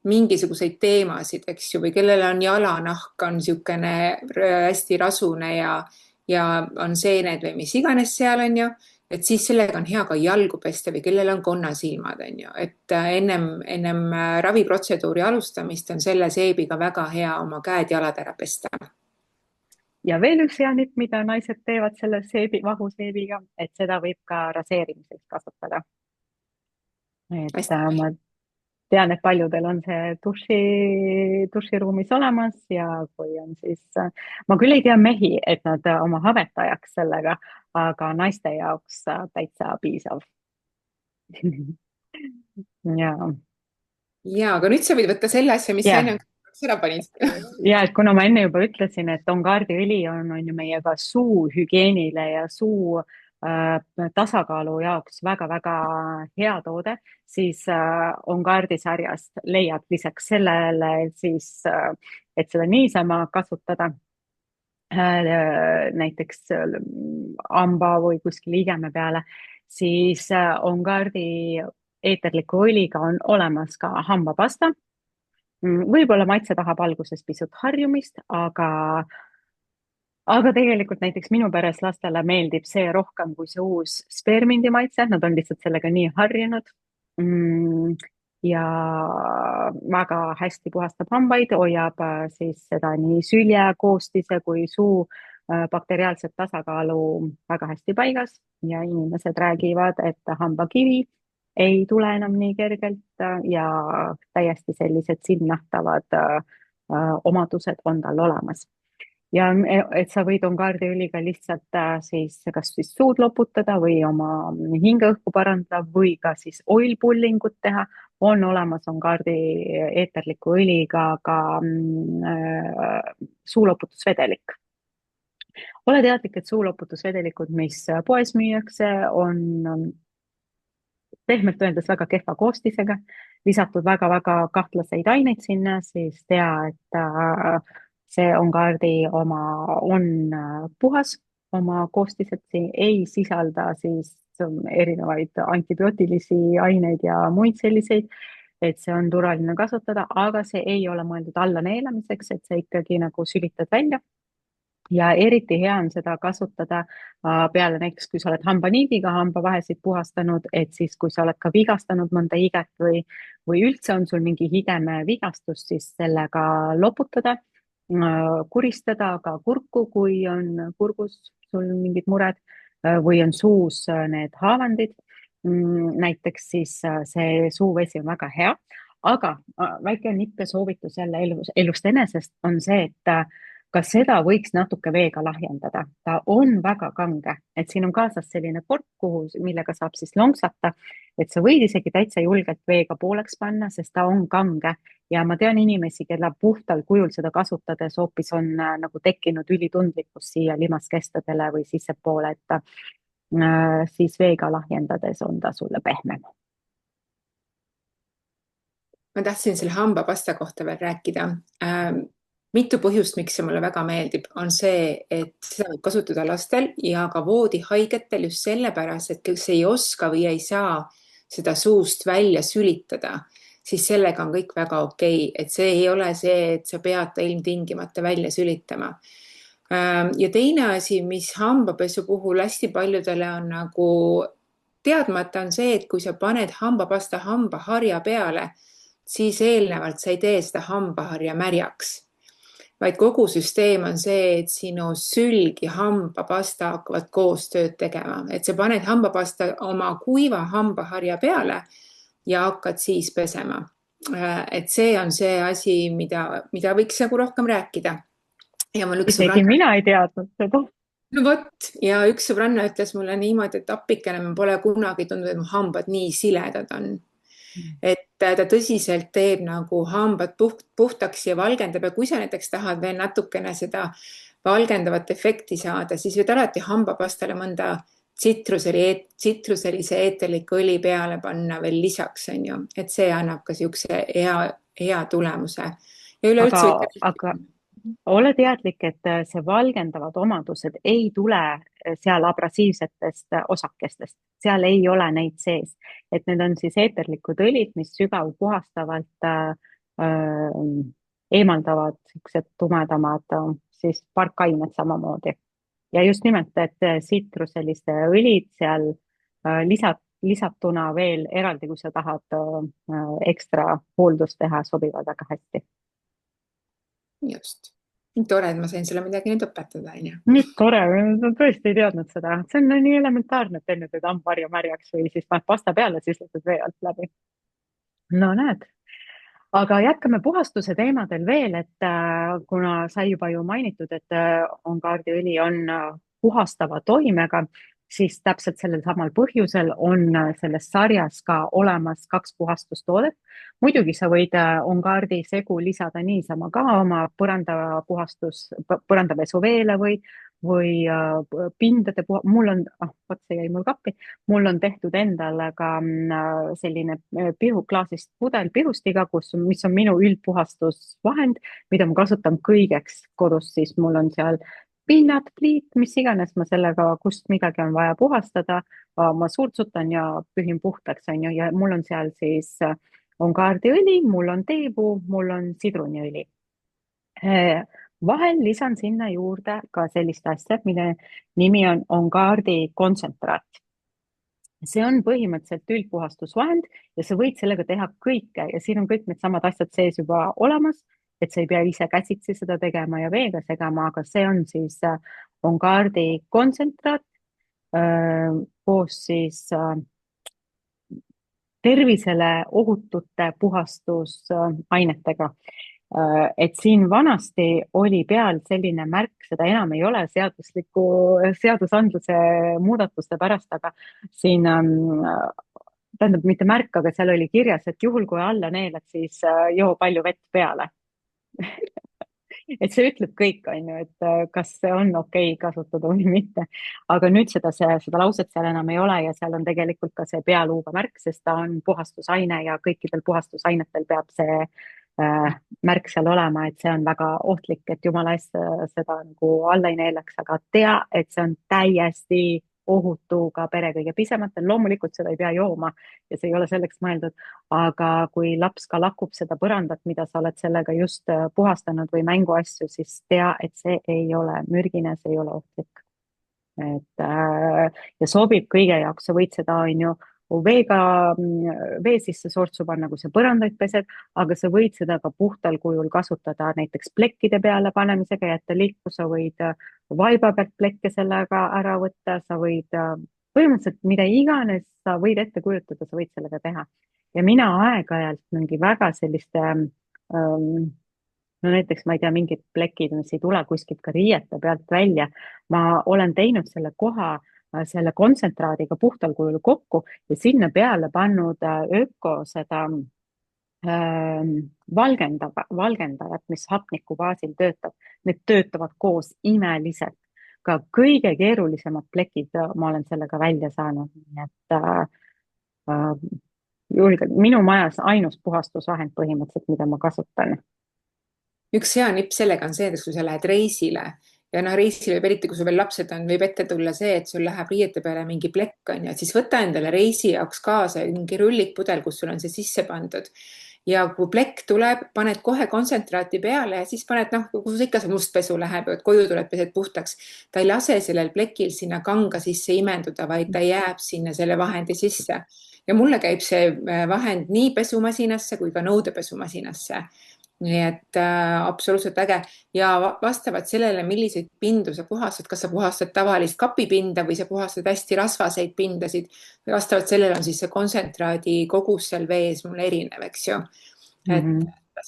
mingisuguseid teemasid, eks ju, või kellel on jalanahk, on niisugune hästi rasune ja on seened või mis iganes seal, on ju, et siis sellega on hea ka jalgu pesta või kellel on konnasilmad, on ju, et ennem raviprotseduuri alustamist on selle seebiga väga hea oma käed-jalad ära pesta. Ja veel üks hea nipp, mida naised teevad selle vahuseebiga, et seda võib ka raseerimiseks kasutada. Et ma tean, et paljudel on see duširuumis olemas ja kui on siis, ma küll ei tea mehi, et nad oma habet ajaks sellega, aga naiste jaoks täitsa piisav. Ja, aga nüüd sa võid võtta selle asja, mis sa enne ära panid. Ja, et kuna ma enne juba ütlesin, et OnGuardi õli on ju meie ka suu hügieenile ja suu tasakaalu jaoks väga-väga hea toode, siis OnGuardi sarjast leiad lisaks sellele siis, et seda niisama kasutada näiteks hamba või kuskil igeme peale, siis OnGuardi eeterliku õliga on olemas ka hambapasta. Võib-olla maitse tahab alguses pisut harjumist, aga tegelikult näiteks minu peres lastele meeldib see rohkem kui see uus spearmindi maitse, nad on lihtsalt sellega nii harjunud ja väga hästi puhastab hambaid, hoiab siis seda nii sülje koostise kui suu bakteriaalset tasakaalu väga hästi paigas ja inimesed räägivad, et hambakivi ei tule enam nii kergelt ja täiesti sellised silmnähtavad omadused on tal olemas. Ja et sa võid OnGuardi õliga lihtsalt siis kas siis suud loputada või oma hingeõhku parandada või ka siis oil pullingut teha, on olemas OnGuardi eeterliku õliga ka suuloputusvedelik. Ole teadlik, et suuloputusvedelikud, mis poes müüakse, on pehmelt öeldes väga kehva koostisega, lisatud väga-väga kahtlaseid aineid sinna, siis tea, et see OnGuardi oma on puhas, oma koostised ei sisalda siis erinevaid antibiootilisi aineid ja muid selliseid, et see on turvaline kasutada, aga see ei ole mõeldud alla neelamiseks, et see ikkagi nagu sülitad välja. Ja eriti hea on seda kasutada peale näiteks, kui sa oled hambaniidiga hambavahesid puhastanud, et siis kui sa oled ka vigastanud mõnda higet või üldse on sul mingi higeme vigastus, siis sellega loputada, kuristada ka kurku, kui on kurgus sul mingid mured või on suus need haavandid. Näiteks siis see suuvesi on väga hea, aga väike nipp ja soovitus jälle elust enesest on see, et ka seda võiks natuke veega lahjendada. Ta on väga kange, et siin on kaasas selline kork, millega saab siis lonksata, et sa võid isegi täitsa julgelt veega pooleks panna, sest ta on kange ja ma tean inimesi, kelle puhtal kujul seda kasutades hoopis on nagu tekkinud ülitundlikkus siia limaskestadele või sissepoole, et siis veega lahjendades on ta sulle pehmem. Ma tahtsin selle hambapasta kohta veel rääkida. Mitu põhjust, miks see mulle väga meeldib, on see, et seda võib kasutada lastel ja ka voodihaigetel just sellepärast, et kes ei oska või ei saa seda suust välja sülitada, siis sellega on kõik väga okei. Et see ei ole see, et sa pead ta ilmtingimata välja sülitama. Ja teine asi, mis hambapesu puhul hästi paljudele on nagu teadmata, on see, et kui sa paned hambapasta hambaharja peale, siis eelnevalt sa ei tee seda hambaharja märjaks, vaid kogu süsteem on see, et sinu sülg ja hambapasta hakkavad koos tööd tegema, et sa paned hambapasta oma kuiva hambaharja peale ja hakkad siis pesema. Et see on see asi, mida võiks nagu rohkem rääkida. Ja mul üks Isegi mina ei teadnud seda. No vot, ja üks sõbranna ütles mulle niimoodi, et appikene, ma pole kunagi tundnud, et mu hambad nii siledad on. Et ta tõsiselt teeb nagu hambad puhtaks ja valgendab ja kui sa näiteks tahad veel natukene seda valgendavat efekti saada, siis võid alati hambapastale mõnda tsitruselise eeterliku õli peale panna veel lisaks, on ju, et see annab ka siukse hea tulemuse. Ja üleüldse aga ole teadlik, et see valgendavad omadused ei tule seal abrasiivsetest osakestest, seal ei ole neid sees, et need on siis eeterlikud õlid, mis sügavpuhastavalt eemaldavad siuksed tumedamad siis parkained samamoodi. Ja just nimelt, et tsitruseliste õlid seal lisatuna veel eraldi, kui sa tahad ekstra hooldust teha, sobivad väga hästi. Just. Nii tore, et ma sain sulle midagi nüüd õpetada. Nii tore, ma tõesti ei teadnud seda. See on nii elementaarne, et enne teed hambaharja märjaks või siis paned pasta peale, siis lased vee alt läbi. No näed. Aga jätkame puhastuse teemadel veel, et kuna sai juba ju mainitud, et OnGuardi õli on puhastava toimega, siis täpselt sellel samal põhjusel on selles sarjas ka olemas 2 puhastustoodet. Muidugi sa võid OnGuardi segu lisada niisama ka oma põrandapesu veele või pindade mul on, vot see jäi mul kappi, mul on tehtud endale ka selline klaasist pudel pihustiga, mis on minu üldpuhastusvahend, mida ma kasutan kõigeks kodus, siis mul on seal pinnad, pliit, mis iganes ma sellega, kust midagi on vaja puhastada, ma surtsutan ja pühin puhtaks, on ju, ja mul on seal siis OnGuardi õli, mul on teepuu, mul on sidruniõli. Vahel lisan sinna juurde ka sellist asja, mille nimi on OnGuardi kontsentraat. See on põhimõtteliselt üldpuhastusvahend ja sa võid sellega teha kõike ja siin on kõik need samad asjad sees juba olemas, et sa ei pea ise käsitsi seda tegema ja veega segama, aga see on siis OnGuardi kontsentraat koos siis tervisele ohutute puhastusainetega. Et siin vanasti oli peal selline märk, seda enam ei ole seadusandluse muudatuste pärast, aga siin tähendab mitte märk, aga seal oli kirjas, et juhul kui alla neelad, siis joo palju vett peale. Et see ütleb kõik, on ju, et kas see on okei kasutada või mitte. Aga nüüd seda lauset seal enam ei ole ja seal on tegelikult ka see pealuuga märk, sest ta on puhastusaine ja kõikidel puhastusainetel peab see märk seal olema, et see on väga ohtlik, et jumala eest seda nagu alla ei neelaks, aga tea, et see on täiesti ohutu ka pere kõige pisematel. Loomulikult seda ei pea jooma ja see ei ole selleks mõeldud, aga kui laps ka lakub seda põrandat, mida sa oled sellega just puhastanud või mänguasju, siis tea, et see ei ole mürgine, see ei ole ohtlik. Ja sobib kõige jaoks, sa võid seda, on ju, vee sisse sortsu panna, kui sa põrandaid pesed, aga sa võid seda ka puhtal kujul kasutada näiteks plekkide peale panemisega, jätta liiku, sa võid vaiba pealt plekke sellega ära võtta, sa võid põhimõtteliselt mida iganes sa võid ette kujutada, sa võid sellega teha. Ja mina aeg-ajalt mingi väga selliste no näiteks ma ei tea, mingid plekid, mis ei tule kuskilt ka riiete pealt välja. ma olen teinud selle koha selle kontsentraadiga puhtal kujul kokku ja sinna peale pannud öko seda valgendajat, mis hapniku baasil töötab. Need töötavad koos imeliselt. Ka kõige keerulisemad plekid ma olen sellega välja saanud, nii et julgelt minu majas ainus puhastusvahend põhimõtteliselt, mida ma kasutan. Üks hea nipp sellega on see, et kui sa lähed reisile ja noh, reisil võib eriti, kui sul veel lapsed on, võib ette tulla see, et sul läheb riiete peale mingi plekk on ju, et siis võta endale reisi jaoks kaasa mingi rullikpudel, kus sul on see sisse pandud. Ja kui plekk tuleb, paned kohe kontsentraati peale ja siis paned, noh, kus ikka see must pesu läheb, et koju tuleb, pesed puhtaks. Ta ei lase sellel plekil sinna kanga sisse imenduda, vaid ta jääb sinna selle vahendi sisse. Ja mulle käib see vahend nii pesumasinasse kui ka nõudepesumasinasse. Nii et absoluutselt äge ja vastavalt sellele, milliseid pindu sa puhastad, kas sa puhastad tavalist kapipinda või sa puhastad hästi rasvaseid pindasid. Vastavalt sellele on siis see kontsentraadi kogus seal vees mul erinev, eks ju. Et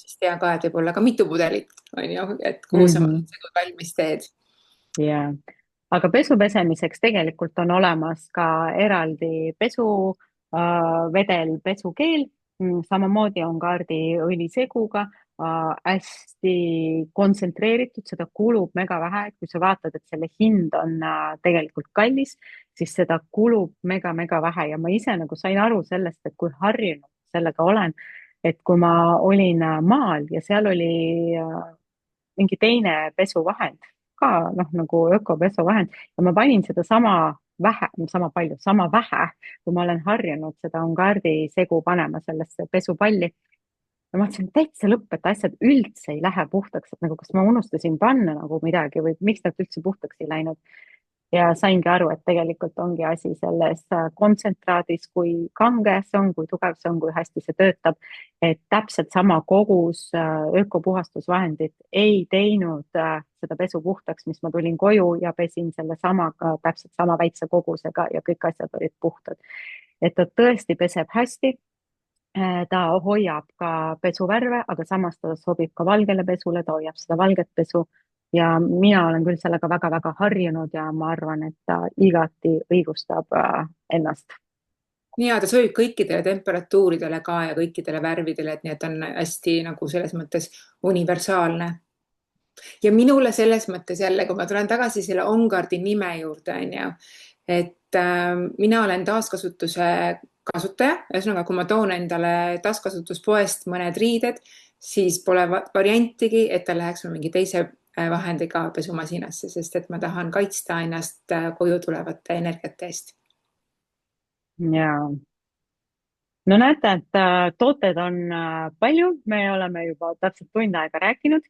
siis tea ka, et võib olla ka mitu pudelit, on ju, et kuhu sa seda valmis teed. Yeah. Aga pesu pesemiseks tegelikult on olemas ka eraldi pesuvedel, pesukeel. Samamoodi on kaardiõliseguga hästi kontsentreeritud, seda kulub mega vähe, et kui sa vaatad, et selle hind on tegelikult kallis, siis seda kulub mega vähe ja ma ise nagu sain aru sellest, et kui harjunud sellega olen, et kui ma olin maal ja seal oli mingi teine pesuvahend ka noh, nagu ökopesuvahend ja ma panin seda sama vähe, kui ma olen harjunud seda Ungardi segu panema sellesse pesupalli. Ja ma mõtlesin, täitsa lõpp, et asjad üldse ei lähe puhtaks, et nagu kas ma unustasin panna nagu midagi või miks nad üldse puhtaks ei läinud. Ja saingi aru, et tegelikult ongi asi selles kontsentraadis, kui kange see on, kui tugev see on, kui hästi see töötab. Et täpselt sama kogus ökopuhastusvahendit ei teinud seda pesu puhtaks, mis ma tulin koju ja pesin selle samaga, täpselt sama väikse kogusega ja kõik asjad olid puhtad. Et ta tõesti peseb hästi. Ta hoiab ka pesuvärve, aga samas ta sobib ka valgele pesule, ta hoiab seda valget pesu. Ja mina olen küll sellega väga harjunud ja ma arvan, et ta igati õigustab ennast. Ja ta sobib kõikidele temperatuuridele ka ja kõikidele värvidele, et nii, et on hästi nagu selles mõttes universaalne. Ja minule selles mõttes jälle, kui ma tulen tagasi selle Ongardi nime juurde, on ju, et mina olen taaskasutuse kasutaja. Ühesõnaga, kui ma toon endale taaskasutuspoest mõned riided, siis pole variantigi, et ta läheks mingi teise vahendiga pesumasinasse, sest et ma tahan kaitsta ennast koju tulevate energiate eest. Jaa. No näete, et tooted on palju, me oleme juba täpselt tund aega rääkinud.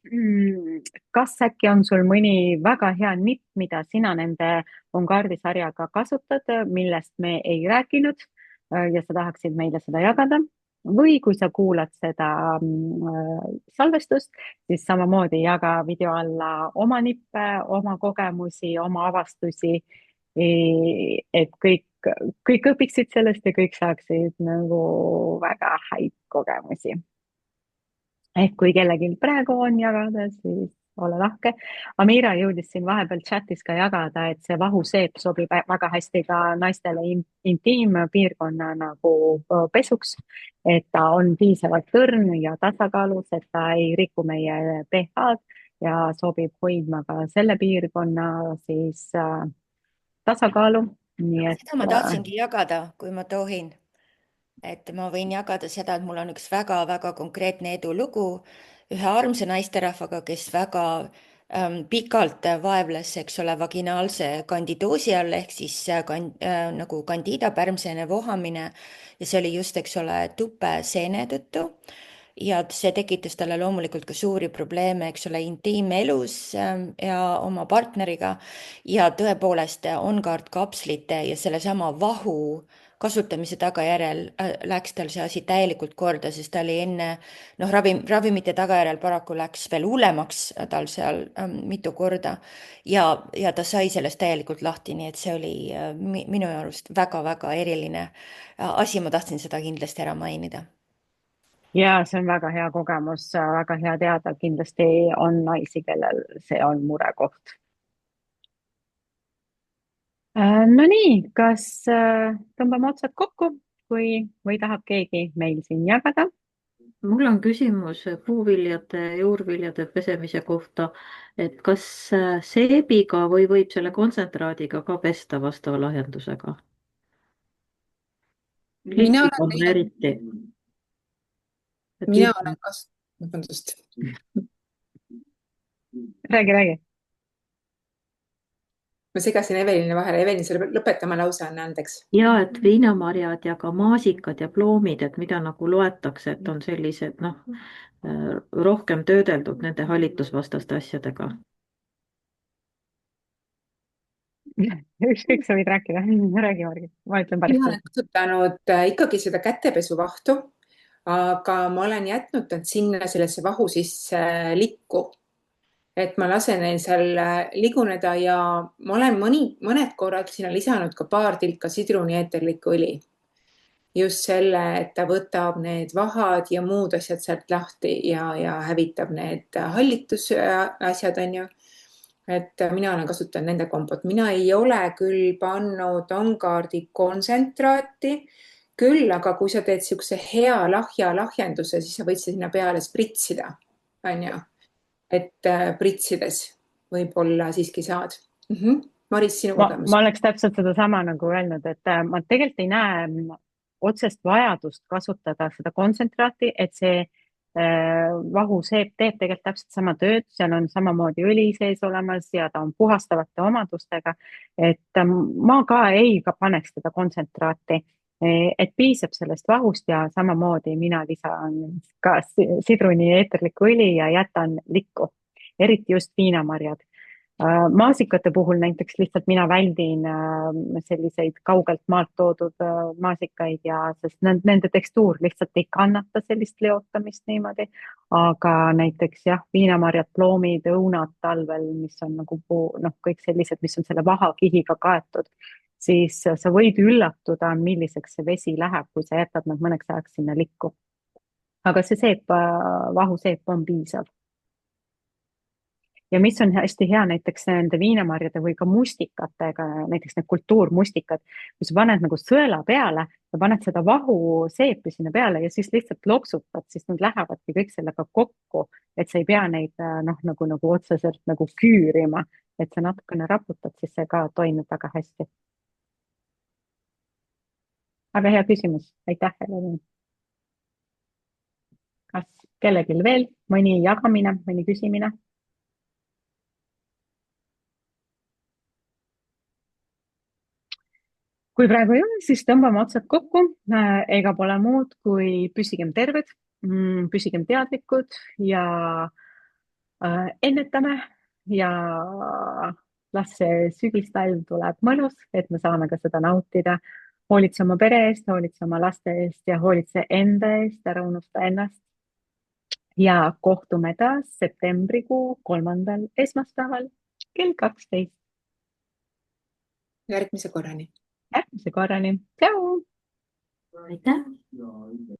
Kas äkki on sul mõni väga hea nipp, mida sina nende Ongardi sarjaga kasutad, millest me ei rääkinud ja sa tahaksid meile seda jagada? Või kui sa kuulad seda salvestust, siis samamoodi jaga video alla oma nippe, oma kogemusi, oma avastusi, et kõik õpiksid sellest ja kõik saaksid nagu väga häid kogemusi. Ehk kui kellelgi praegu on jagada, siis ole lahke. Amira jõudis siin vahepeal chatis ka jagada, et see vahuseep sobib väga hästi ka naistele intiimpiirkonna nagu pesuks, et ta on piisavalt tõrn ja tasakaalus, et ta ei riku meie pH-d ja sobib hoidma ka selle piirkonna siis tasakaalu. Nii et seda ma tahtsingi jagada, kui ma tohin. Et ma võin jagada seda, et mul on üks väga-väga konkreetne edulugu ühe armsa naisterahvaga, kes väga pikalt vaevles, eks ole, vaginaalse kandidoosi all ehk siis nagu candida, pärmseene vohamine ja see oli just, eks ole, tupeseene tõttu. Ja see tekitas talle loomulikult ka suuri probleeme, eks ole, intiimelus ja oma partneriga. Ja tõepoolest Ongard kapslite ja sellesama vahu kasutamise tagajärjel läks tal see asi täielikult korda, sest ta oli enne, noh, ravimite tagajärjel paraku läks veel hullemaks tal seal mitu korda ja ta sai sellest täielikult lahti, nii et see oli minu arust väga-väga eriline asi, ma tahtsin seda kindlasti ära mainida. ja see on väga hea kogemus, väga hea teada, kindlasti on naisi, kellel see on murekoht. No nii, kas tõmbame otsad kokku või tahab keegi meil siin jagada? mul on küsimus puuviljade ja juurviljade pesemise kohta, et kas seebiga või võib selle kontsentraadiga ka pesta vastava lahjendusega? mina Litiga olen on teinud, eriti. mina olen vabandust, Räägi. ma segasin Evelinile vahele. Evelin, sa pead lõpetama lause, anna andeks. ja et viinamarjad ja ka maasikad ja ploomid, et mida nagu loetakse, et on sellised rohkem töödeldud nende hallitusvastaste asjadega. Ükskõik, sa võid rääkida. Räägi, Margit, ma ütlen päris mina olen kasutanud ikkagi seda kätepesuvahtu, aga ma olen jätnud nad sinna sellesse vahu sisse likku, et ma lasen neil seal liguneda ja ma olen mõned korrad sinna lisanud ka paar tilka sidrunieeterlikku õli. Just selle, et ta võtab need vahad ja muud asjad sealt lahti ja hävitab need hallitusasjad, on ju. Et mina olen kasutanud nende kompot. Mina ei ole küll pannud OnGuardi kontsentraati, küll aga kui sa teed siukse hea lahja lahjenduse, siis sa võid sinna peale spritsida, on ju. Et pritsides võib-olla siiski saad. Maris, sinu kogemus? Ma oleks täpselt sedasama nagu öelnud, et ma tegelikult ei näe otsest vajadust kasutada seda kontsentraati, et see vahuseep teeb tegelikult täpselt sama tööd, seal on samamoodi õli sees olemas ja ta on puhastavate omadustega. Et ma ka ei paneks seda kontsentraati, et piisab sellest vahust ja samamoodi mina lisan ka sidruni eeterlikku õli ja jätan likku, eriti just viinamarjad. Maasikate puhul näiteks lihtsalt mina väldin selliseid kaugelt maalt toodud maasikaid ja sest nende tekstuur lihtsalt ei kannata sellist leotamist niimoodi. Aga näiteks jah, viinamarjad, ploomid, õunad talvel, mis on nagu kõik sellised, mis on selle vahakihiga kaetud, siis sa võid üllatuda, milliseks see vesi läheb, kui sa jätad nad mõneks ajaks sinna likku. Aga see seep, vahuseep on piisav. Ja mis on hästi hea näiteks nende viinamarjade või ka mustikatega, näiteks need kultuurmustikad, kui sa paned nagu sõela peale ja paned seda vahuseepi sinna peale ja siis lihtsalt loksutad, siis nad lähevadki kõik sellega kokku, et sa ei pea neid nagu otseselt nagu küürima, et sa natukene raputad, siis see ka toimib väga hästi. Väga hea küsimus, aitäh, Evelin. Kas kellelgi veel mõni jagamine, mõni küsimine? Kui praegu ei ole, siis tõmbame otsad kokku. Ega pole muud, kui püsigem terved, püsigem teadlikud ja ennetame ja las see sügistalv tuleb mõnus, et me saame ka seda nautida. Hoolitse oma pere eest, hoolitse oma laste eest ja hoolitse enda eest, ära unusta ennast. Ja kohtume taas septembrikuu 3. esmaspäeval kell 12. Järgmise korrani. Järgmise korrani. Tšau! aitäh!